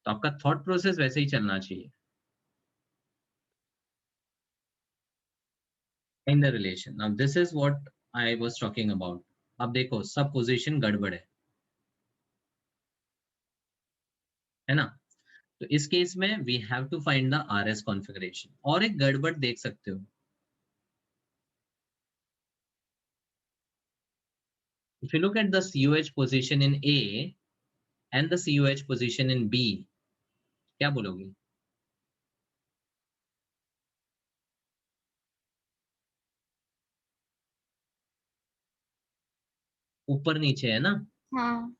तो आपका थॉट प्रोसेस वैसे ही चलना चाहिए in the relation. Now this is what I was talking about. अब देखो सब पोजीशन गड़बड़ है ना? तो इस केस में we have to find the RS configuration. और एक गड़बड़ देख सकते हो, if you look at the COH position in A and the COH position in B, क्या बोलोगे? ऊपर नीचे है ना? हाँ.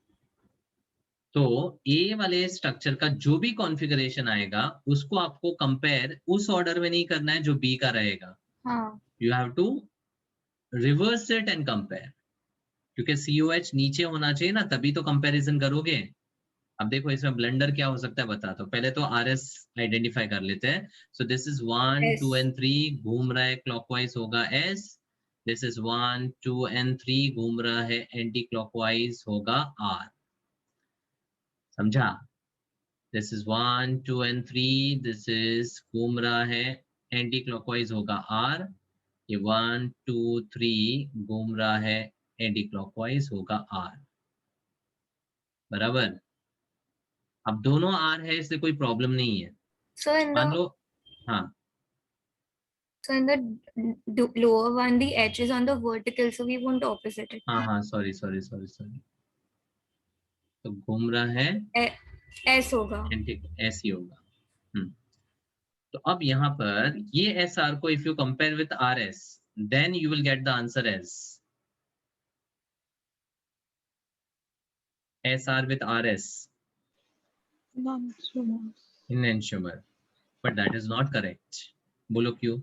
तो A वाले स्ट्रक्चर का जो भी कॉन्फ़िगरेशन आएगा उसको आपको कंपेयर उस ऑर्डर में नहीं करना है जो B का रहेगा। हाँ. You have to reverse it and compare, क्योंकि COH नीचे होना चाहिए ना, तभी तो कंपैरिजन करोगे। अब देखो इसमें ब्लंडर क्या हो सकता है बताता हूँ। पहले तो RS आइडेंटिफाई कर लेते हैं। सो दिस इज 1, 2 and 3 घूम रहा है क्लॉकवाइज होगा S। दिस इज 1, 2 and 3 घूम रहा है एंटी क्लॉकवाइज होगा R। समझा? This is 1, 2 and 3, this is घूम रहा है एंटी क्लॉकवाइज होगा R। ये 1, 2, 3 घूम रहा है एंटी क्लॉकवाइज होगा R। बराबर? अब दोनों R है इसलिए कोई प्रॉब्लम नहीं है। So in मान the लो, हाँ so in the lower one, the H is on the vertical, so we won't opposite it. हाँ, सॉरी, तो घूम रहा है S होगा. ठीक, ऐसे ही होगा। तो अब यहाँ पर ये SR को if you compare with RS, then you will get the answer as SR with RS Non-humors. enantiomer, but that is not correct. बोलो क्यों?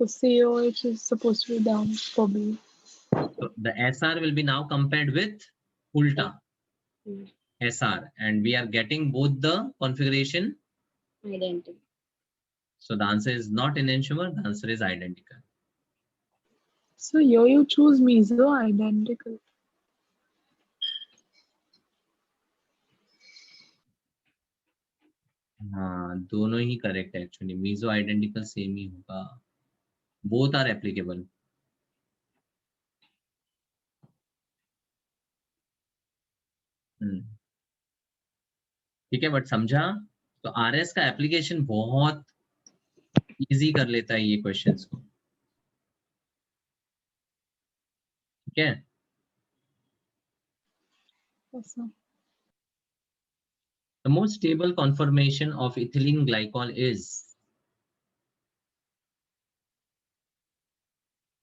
The COH is supposed to be down for B. So the SR will be now compared with ulta SR, and we are getting both the configuration Identical. So the answer is not enantiomer, the answer is identical. So here you choose meso identical. हाँ, दोनों ही correct है actually. Meso identical same ही होगा, both are applicable. ठीक है, but समझा? तो RS का application बहुत इजी कर लेता है ये क्वेश्चंस को। ठीक है, Yes, sir. the most stable conformation of ethylene glycol is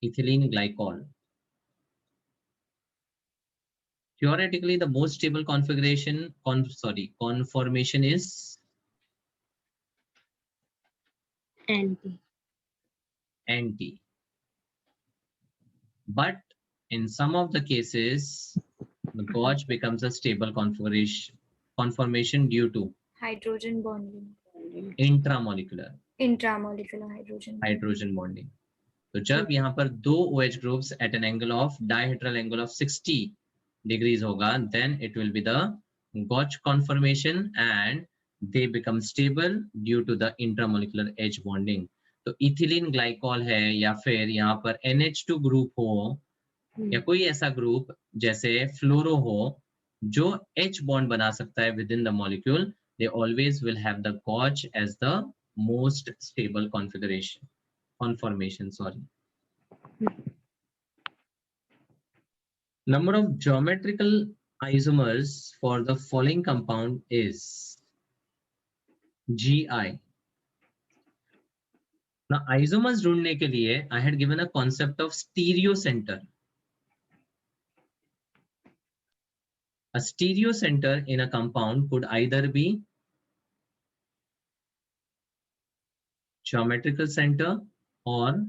ethylene glycol. Theoretically, the most stable configuration, conformation is anti. But in some of the cases, the gauge becomes a stable conformation due to Hydrogen bonding. intramolecular Hydrogen bonding. तो जब यहाँ पर दो OH groups at an angle of dihedral angle of 60 degrees होगा, then it will be the gauge conformation, and they become stable due to the intramolecular H bonding. तो ethylene glycol है या फिर यहाँ पर NH2 ग्रुप हो या कोई ऐसा ग्रुप जैसे फ्लोरो हो जो H बॉन्ड बना सकता है with in the molecule, they always will have the COH as the most stable conformation. Number of geometrical isomers for the following compound is GI. Now isomers ढूंढने के लिए I had given a concept of stereocenter. A stereocenter in a compound could either be geometrical center or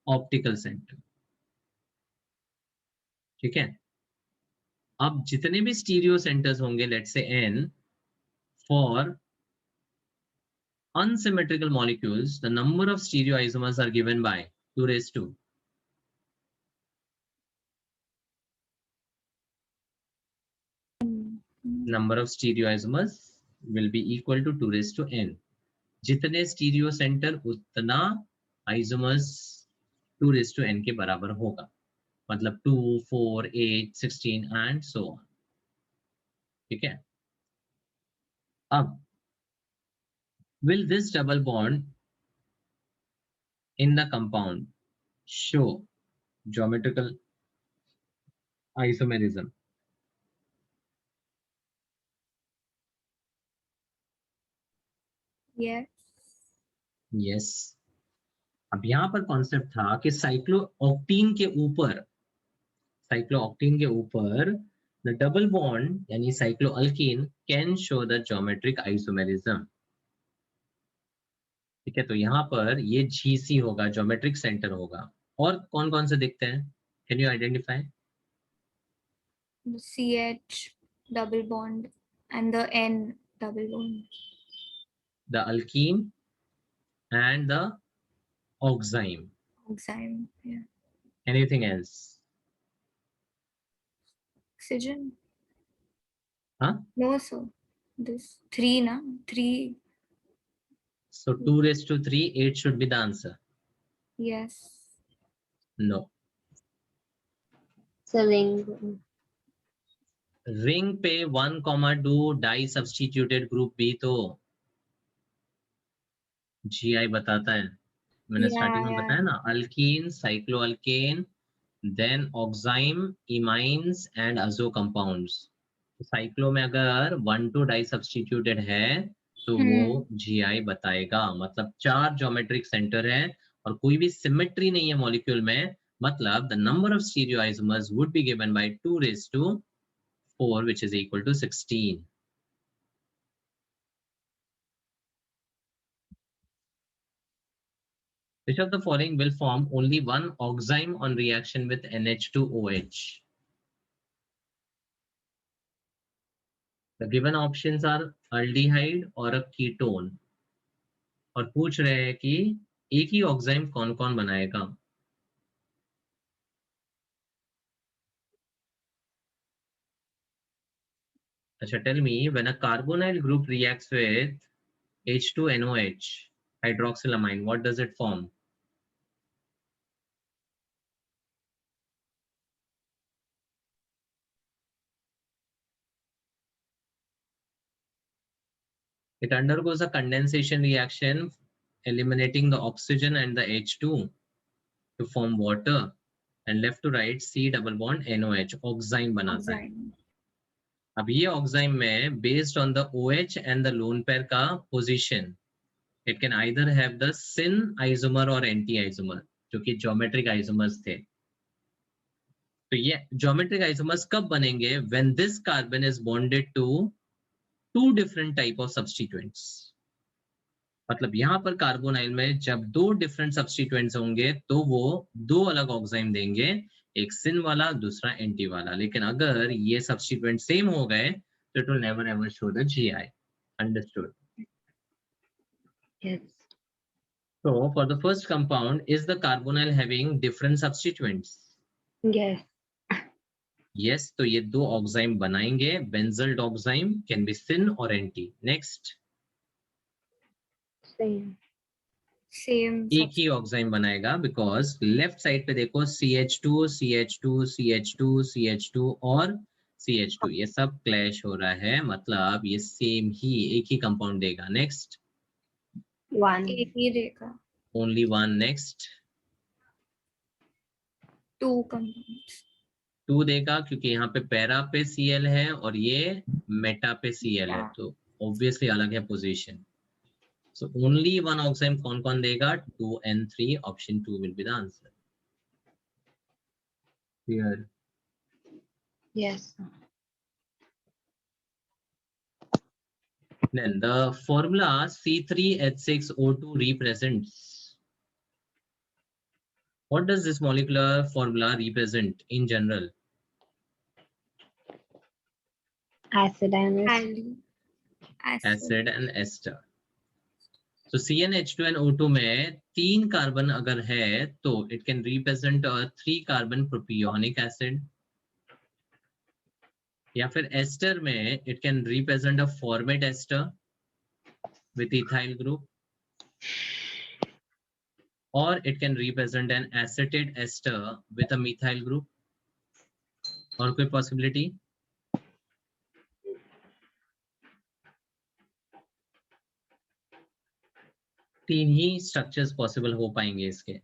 optical center. ठीक है, अब जितने भी stereo centres होंगे, let's say n, for unsymmetrical molecules, the number of stereoisomers are given by 2 raised to number of stereoisomers will be equal to 2 raised to n. जितने stereo centre उतना isomers 2 raised to n के बराबर होगा, मतलब 2, 4, 8, 16 and so on. ठीक है, अब will this double bond in the compound show geometrical isomerism? Yes. Yes. अब यहाँ पर कॉन्सेप्ट था कि साइक्लोऑक्टीन के ऊपर the double bond यानी साइक्लोअल्कीन can show the geometric isomerism. ठीक है, तो यहाँ पर ये GC होगा, ज्योमेट्रिक सेंटर होगा. और कौन कौन से दिखते हैं? Can you identify? The CH double bond and the N double bond. The alkene and the oxime. Oxime. Yeah. Anything else? Oxygen. Huh? No, so this 3 na 3. So 2 raised to 3, 8 should be the answer. Yes. No. So ring पे 1,2 di substituted group be तो GI बताता है. मैंने starting में बताया ना, alkene, cycloalkane, then oxime, imines and azo compounds. Cyclo में अगर 1,2 डाई सब्स्टिट्यूटेड है तो वो GI बताएगा. मतलब 4 ज्योमेट्रिक सेंटर है और कोई भी सिमेट्री नहीं है मॉलिक्यूल में, मतलब the number of stereoisomers would be given by 2 raised to 4, which is equal to 16. Which of the following will form only one oxime on reaction with NH2OH? The given options are aldehyde or a ketone. और पूछ रहे हैं कि एक ही oxime कौन कौन बनाएगा. अच्छा, tell me, when a carbonyl group reacts with H2NOH, hydroxylamine, what does it form? It undergoes a condensation reaction, eliminating the oxygen and the H2 to form water, and left to right C double bond NOH, oxime बनाता है. अब ये oxime में based on the OH and the lone pair का position, it can either have the syn isomer or anti isomer, जो कि geometric isomers थे. तो ये geometric isomers कब बनेंगे? When this carbon is bonded to 2 different type of substituents. मतलब यहाँ पर कार्बोनाइल में जब 2 डिफरेंट सब्स्टिट्यूएंट्स होंगे तो वो 2 अलग ऑक्साइम देंगे, एक सिन वाला, दूसरा एंटी वाला. लेकिन अगर ये सब्स्टिट्यूएंट सेम हो गए तो it will never ever show the GI. Understood? yes. So for the first compound, is the carbonyl having different substituents? Yes. Yes, तो ये दो ऑक्साइम बनाएंगे. बेंजल्ड ऑक्साइम कैन बी सिन और एंटी. Next, Same. Same. एक ही oxime बनाएगा because left side पे देखो CH2 CH2 CH2 CH2 और CH2 ये सब क्लैश हो रहा है, मतलब ये सेम ही एक ही कंपाउंड देगा. Next, One. एक ही देगा. Only one. Next, 2 compounds. 2 देगा क्योंकि यहाँ पे पैरा पे Cl है और ये मेटा पे Cl है, Yeah. तो ऑब्वियसली अलग है position. So only one oxime कौन कौन देगा? 2 and 3. Option 2 will be the answer. Clear? Yes. Then the formula C3H6O2 represents. What does this molecular formula represent in general? Acid and ester. Aldehyde. Acid and ester. So CnH2 and O2 में 3 carbon अगर है तो it can represent a 3 carbon propionic acid. या फिर ester में it can represent a formate ester with ethyl group. Or it can represent an acetate ester with a methyl group. और कोई possibility? तीन ही स्ट्रक्चर्स पॉसिबल हो पाएंगे इसके.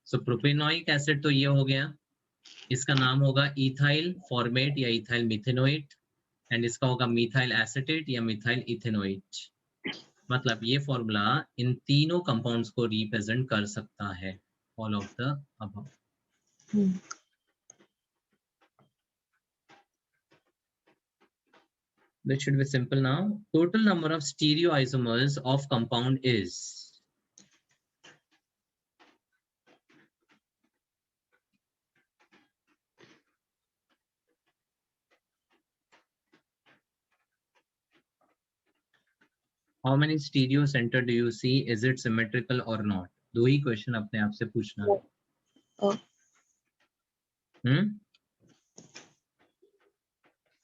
सो propanoic acid तो ये हो गया, इसका नाम होगा इथाइल फॉर्मेट या इथाइल मिथेनोइट, एंड इसका होगा मिथाइल एसिटेट या मिथाइल इथेनोइट. मतलब ये फॉर्मूला इन तीनों कंपाउंड्स को रिप्रेजेंट कर सकता है. All of the above. This should be simple now. Total number of stereoisomers of compound is. How many stereo center do you see? Is it symmetrical or not? दो ही question अपने आप से पूछना है. Oh.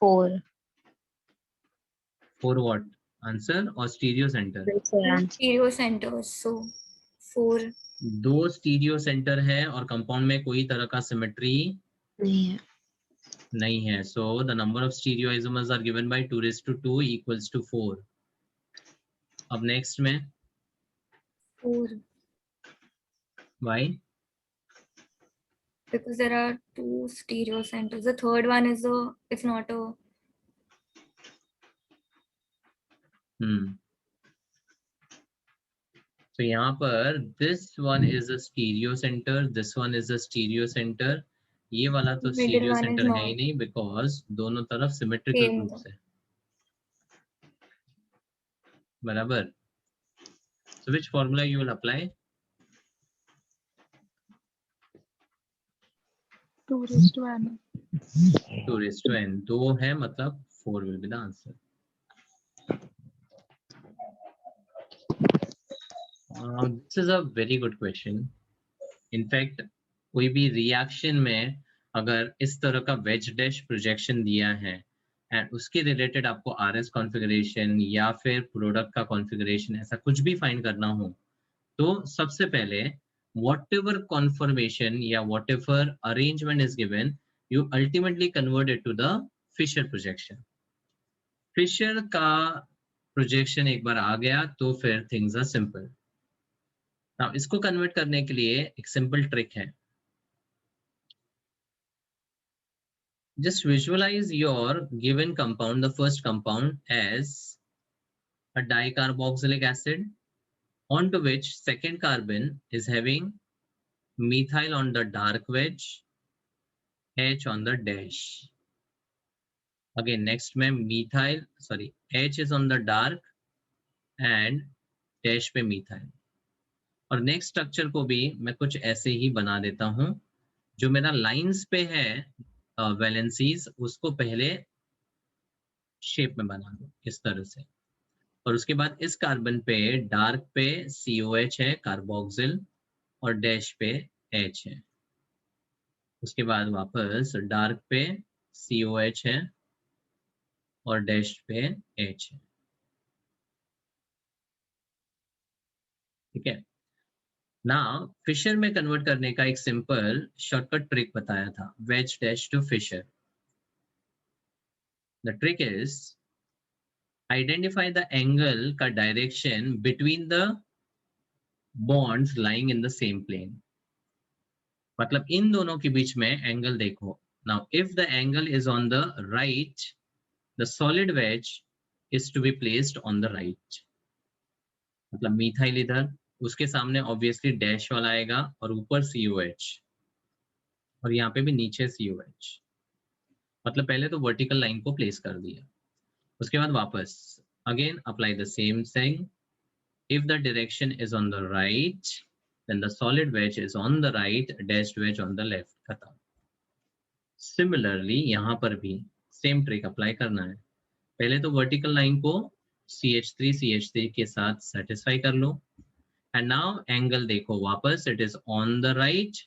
4. For what? Answer or stereo center? Stereo centers. So 4. दो stereo centre है और compound में कोई तरह का सिमेट्री नहीं है. So the number of stereo isomers are given by 2:2 equals to 4. अब नेक्स्ट में 4. Why? Because there are 2 stereo centers. The third one is it's not a. So यहाँ पर this one is a stereo center, this one is a stereo center. ये वाला तो Middle stereo one is center है not. ही नहीं because दोनों तरफ symmetrical Same. groups है. बराबर. So which formula you will apply? 2:n. 2:n. दो है मतलब 4 will be the answer. This is a very good question. In fact, कोई भी रिएक्शन में अगर इस तरह का वेज डैश प्रोजेक्शन दिया है एंड उसके रिलेटेड आपको RS कॉन्फ़िगरेशन या फिर प्रोडक्ट का कॉन्फ़िगरेशन ऐसा कुछ भी फाइंड करना हो, तो सबसे पहले whatever conformation या whatever arrangement is given, you ultimately convert it to the Fisher projection. Fisher का प्रोजेक्शन एक बार आ गया तो फिर things are simple. Now, इसको कन्वर्ट करने के लिए एक सिंपल ट्रिक है. Just visualize your given compound, the first compound, as a dicarboxylic acid onto which second carbon is having methyl on the dark wedge, H on the dash. Again, next में H is on the dark and dash पे methyl. और next structure को भी मैं कुछ ऐसे ही बना देता हूं. जो मेरा लाइंस पे है वैलेंसीज, उसको पहले शेप में बना दो इस तरह से, और उसके बाद इस कार्बन पे डार्क पे COH है कार्बोक्सिल और डैश पे H है. उसके बाद वापस डार्क पे COH है और डैश पे H है, ठीक है। ना फिशर में कन्वर्ट करने का एक सिंपल शॉर्टकट ट्रिक बताया था, wedge dash to Fischer. The trick is identify the angle का direction between the bonds lying in the same plane. मतलब इन दोनों के बीच में एंगल देखो। Now if the angle is on the right, the solid wedge is to be placed on the right. मतलब methyl इधर, उसके सामने ऑब्वियसली डैश वाला आएगा और ऊपर COH, और यहाँ पे भी नीचे COH। मतलब पहले तो वर्टिकल लाइन को प्लेस कर दिया, उसके बाद वापस again apply the same thing. If the direction is on the right, then the solid wedge is on the right, dashed wedge on the left, खत्म। सिमिलरली यहाँ पर भी सेम ट्रिक अप्लाई करना है। पहले तो वर्टिकल लाइन को CH3 के साथ सेटिस्फाई कर लो, एंड नाउ एंगल देखो वापस, it is on the right,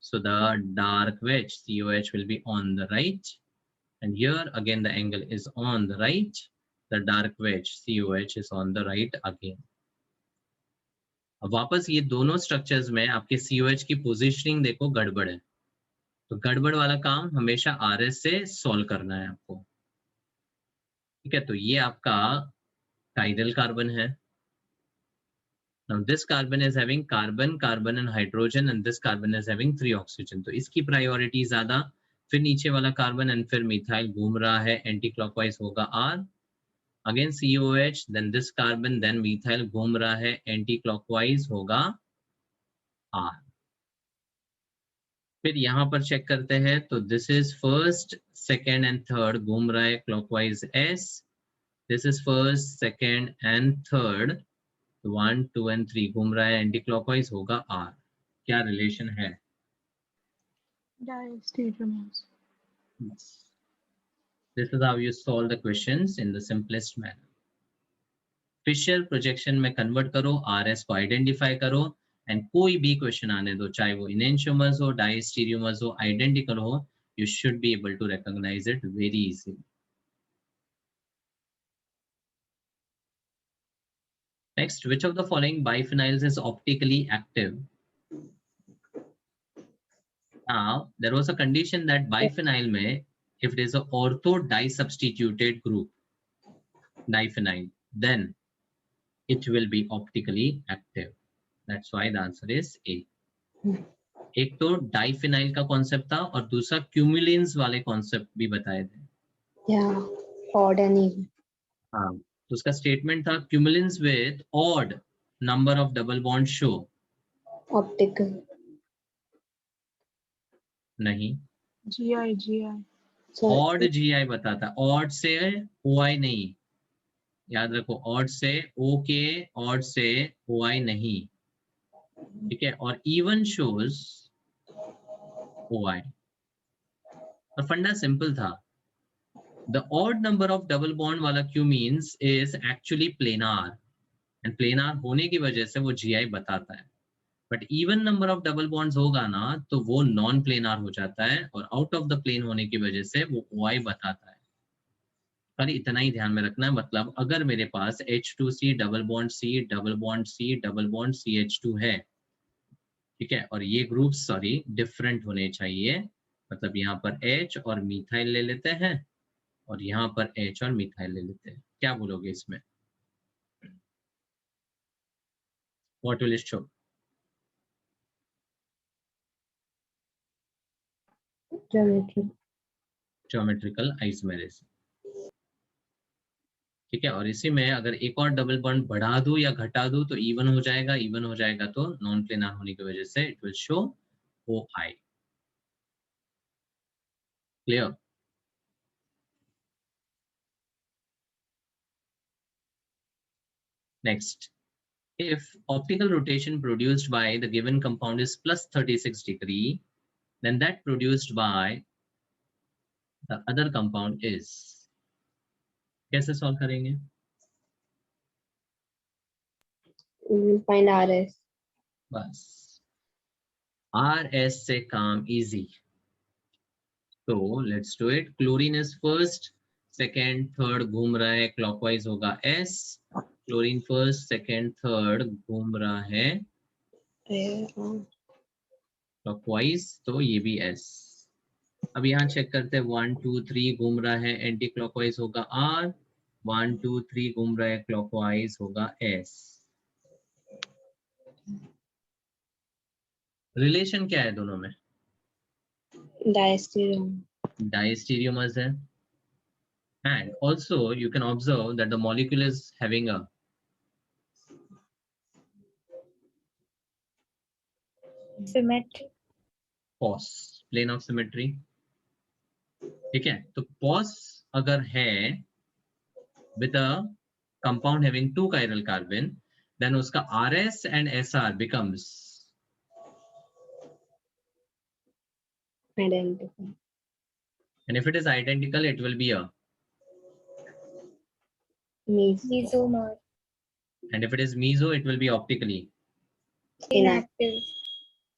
so the dark wedge COH will be on the right, and here again the angle is on the right, the dark wedge COH is on the right again. अब वापस ये दोनों structures में आपके COH की positioning देखो गड़बड़ है, तो गड़बड़ वाला काम हमेशा RS से सॉल्व करना है आपको, ठीक है। तो ये आपका काइरल कार्बन है। Now this carbon is having carbon, carbon and hydrogen, and this carbon is having 3 oxygen. तो इसकी प्रायोरिटी ज्यादा। फिर नीचे वाला कार्बन एंड फिर मिथाइल घूम रहा है, एंटी क्लॉकवाइज होगा R, again COH, then this carbon, then methyl घूम रहा है, एंटी क्लॉकवाइज होगा R। फिर यहाँ पर चेक करते हैं, तो this is first, second and third घूम रहा है clockwise S, this is first, second and third 1 2 and 3 घूम रहा है, एंटी क्लॉकवाइज होगा R। क्या रिलेशन है? Diastereomers. Yes. This is how you solve the questions in the simplest manner. Fischer projection में कन्वर्ट करो, RS को आइडेंटिफाई करो, एंड कोई भी क्वेश्चन आने दो, चाहे वो इनेंशियोमर्स हो, डायस्टीरियोमर्स हो, आइडेंटिकल हो, you should be able to recognize it very easily. Next, which of the following biphenyls is optically active? Now, there was a condition that biphenyl में, if it is a ortho disubstituted group, diphenyl, then it will be optically active. That's why the answer is A. एक तो diphenyl का concept था और दूसरा क्यूमुलिन्स वाले concept भी बताए थे। Yeah. Odd and even. हाँ, तो उसका स्टेटमेंट था cumulenes with odd number of double bond show. Optical. नहीं, GI. So ऑड GI बताता, ऑड से OI नहीं, याद रखो, ऑड से OK, ऑड से OI नहीं, ठीक है। और इवन शोज OI। और फंडा सिंपल था, the odd number of double bond वाला cumulenes is actually planar, and planar होने की वजह से वो GI बताता है। But even number of double bonds होगा ना तो वो नॉन प्लेनार हो जाता है, और आउट ऑफ द प्लेन होने की वजह से वो OI बताता है। पर इतना ही ध्यान में रखना है, मतलब अगर मेरे पास H2C double bond C double bond C double bond CH2 है, ठीक है, और ये ग्रुप सॉरी डिफरेंट होने चाहिए, मतलब यहाँ पर H और मिथाइल ले लेते हैं और यहाँ पर H और मिथाइल ले लेते हैं। क्या बोलोगे इसमें? What will it show? geometry. Geometrical isomerism, ठीक है। और इसी में अगर एक और डबल बॉन्ड बढ़ा दूं या घटा दूं तो इवन हो जाएगा, इवन हो जाएगा तो नॉन प्लेनार होने की वजह से it will show OI। Clear? Next, if optical rotation produced by the given compound is plus 36 degree, then that produced by the other compound is, कैसे सॉल्व करेंगे? We will find RS. बस RS से काम easy, तो let's do it. Chlorine is first, second third घूम रहा है clockwise होगा S. Chlorine first second third घूम रहा है क्लॉकवाइज, तो ये भी S. अब यहाँ चेक करते हैं 1 2 3 घूम रहा है एंटी क्लॉकवाइज होगा R. 1 2 3 घूम रहा है क्लॉकवाइज होगा S. रिलेशन क्या है दोनों में? Diastereomers है. And also you can observe that the molecule is having a Symmetry. pos, plane of symmetry. ठीक है, तो pos अगर है with a compound having 2 chiral carbon, then उसका RS and SR becomes identical. and if it is identical it will be a, Mesomer. and if it is meso it will be optically. Inactive.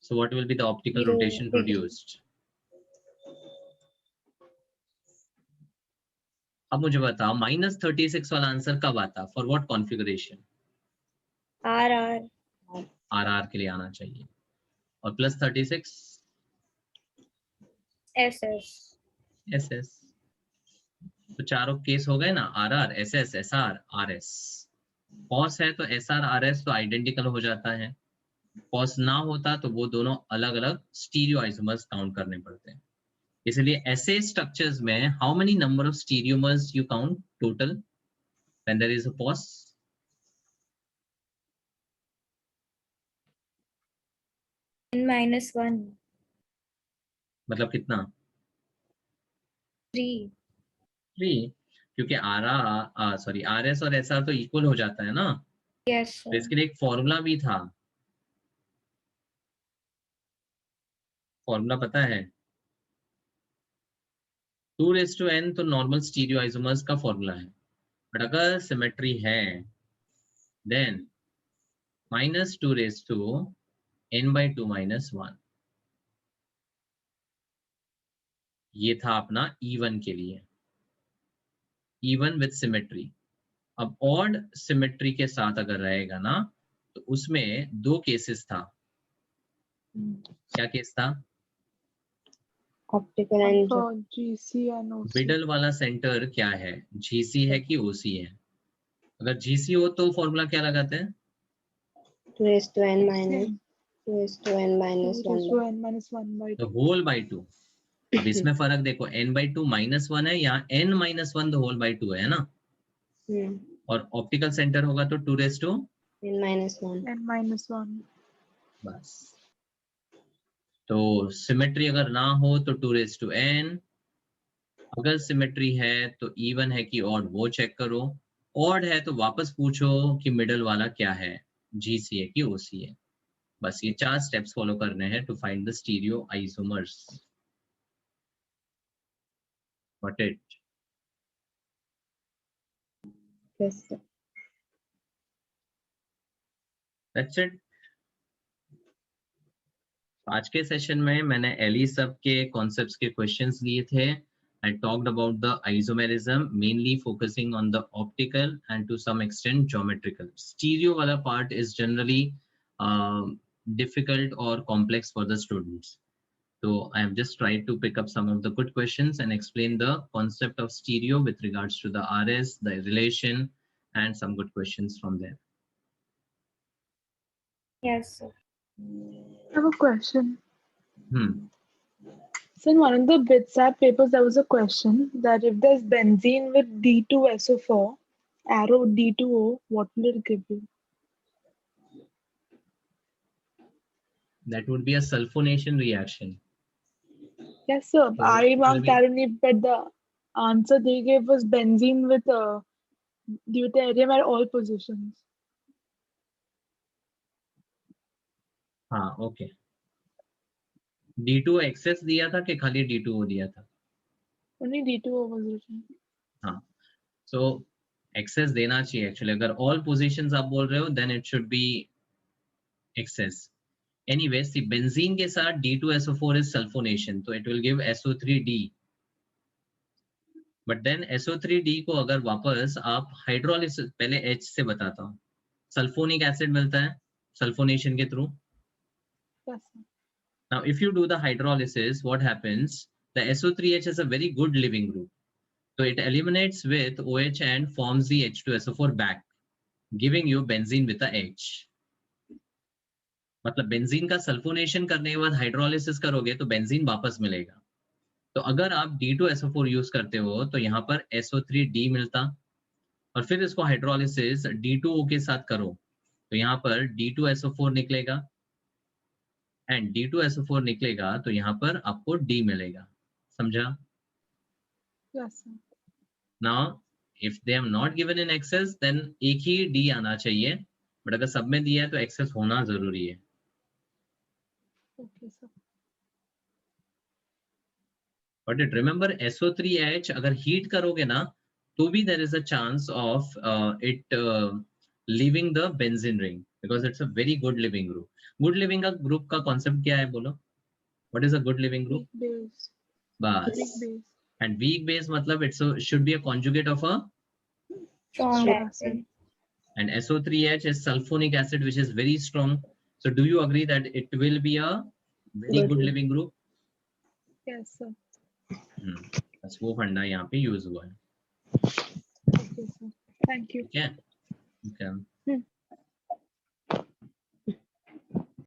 So what will be the optical Zero rotation degree. produced? अब मुझे बताओ -36 वाला answer कब आता? For what configuration? RR. RR के लिए आना चाहिए. और +36 SS. SS. तो चारों केस हो गए ना, RR SS SR RS. पॉस है तो SR RS तो आइडेंटिकल हो जाता है. पॉस ना होता तो वो दोनों अलग अलग स्टीरियो आइसोमर्स काउंट करने पड़ते हैं. इसलिए ऐसे स्ट्रक्चर्स में how many number of stereoisomers you count total when there is a POS? N-1. मतलब कितना? 3. 3. क्योंकि RS और SR तो इक्वल हो जाता है ना. Yes, तो sir. इसके लिए एक फॉर्मूला भी था. फॉर्मूला पता है? 2:n तो नॉर्मल स्टीरियो आइसोमर्स का फॉर्मूला है. बट अगर सिमेट्री है देन -2n/2 - 1. ये था अपना E1 के लिए. E1 with symmetry. अब ऑड सिमेट्री के साथ अगर रहेगा ना तो उसमें 2 केसेस था. क्या केस था? Optical and For GC and OC. Middle वाला सेंटर क्या है, GC है कि OC है? अगर GC हो तो फॉर्मूला क्या लगाते हैं? 2:n - Same. 2:n - 1. 2:n - 1/2. The whole bye 2. अब इसमें फर्क देखो, n/2 -1 है, यहाँ n-1 द होल बाय 2 है ना. और ऑप्टिकल सेंटर होगा तो 2:n N-1. N-1. बस. तो सिमेट्री अगर ना हो तो 2:n. अगर सिमेट्री है तो इवन है कि ऑड, वो चेक करो. ऑड है तो वापस पूछो कि मिडल वाला क्या है, GC है कि OC है. बस ये 4 स्टेप्स फॉलो करने हैं to find the stereo isomers. Got it? Yes, sir. That's it. आज के सेशन में मैंने एली सब के कॉन्सेप्ट्स के क्वेश्चंस लिए थे. I talked about the isomerism, mainly focusing on the optical and to some extent geometrical. Stereo wala part is generally difficult or complex for the students. So I have just tried to pick up some of the good questions and explain the concept of stereo with regards to the RS, the relation, and some good questions from there. Yes, sir. I have a question. So in one of the BitSat papers, there was a question that if there's benzene with D2SO4, arrow D2O, what will it give you? That would be a sulfonation reaction. Yes, sir. So I it will marked be- irony, but the answer they gave was benzene with deuterium at all positions. हाँ, okay. D2 access दिया था कि खाली D2O दिया था? Only D2O was written. हाँ, so access देना चाहिए एक्चुअली. अगर ऑल पोजीशंस आप बोल रहे हो then it should be excess. Anyway, see benzene के साथ D2SO4 इज सल्फोनेशन, तो it will give SO3D but then SO3D को अगर वापस आप हाइड्रोलिसिस, पहले H से बताता हूँ, सल्फोनिक एसिड मिलता है सल्फोनेशन के through. Yes, sir. Now if you do the hydrolysis, what happens? The SO3H is a very good living group, so it eliminates with OH and forms the H2SO4 back, giving you benzene with a H. मतलब benzene का sulphonation करने के बाद hydrolysis करोगे तो benzene वापस मिलेगा. तो अगर आप D2SO4 यूज करते हो तो यहाँ पर SO3D मिलता, और फिर इसको हाइड्रोलिसिस D2O के साथ करो तो यहाँ पर D2SO4 निकलेगा, एंड D2SO4 निकलेगा तो यहाँ पर आपको D मिलेगा. समझा? Yes, sir. Now if they have not given in excess then एक ही D आना चाहिए, बट अगर सब में दिया है तो एक्सेस होना जरूरी है. Okay, sir. But it remember SO3H अगर हीट करोगे ना तो भी there is a chance of it leaving the benzene ring, because it's a very good leaving group. Good leaving का ग्रुप का कॉन्सेप्ट क्या है बोलो? What is a good leaving group? Weak base. बस. Weak base. And weak base मतलब it's should be a conjugate of a, Strong Strong acid. acid. and SO3H is sulfonic acid which is very strong. So do you agree that it will be a very Good. good living group? Yes, sir. बस वो फंडा यहाँ पे use हुआ है. Okay, sir. Thank you. ठीक है? Okay.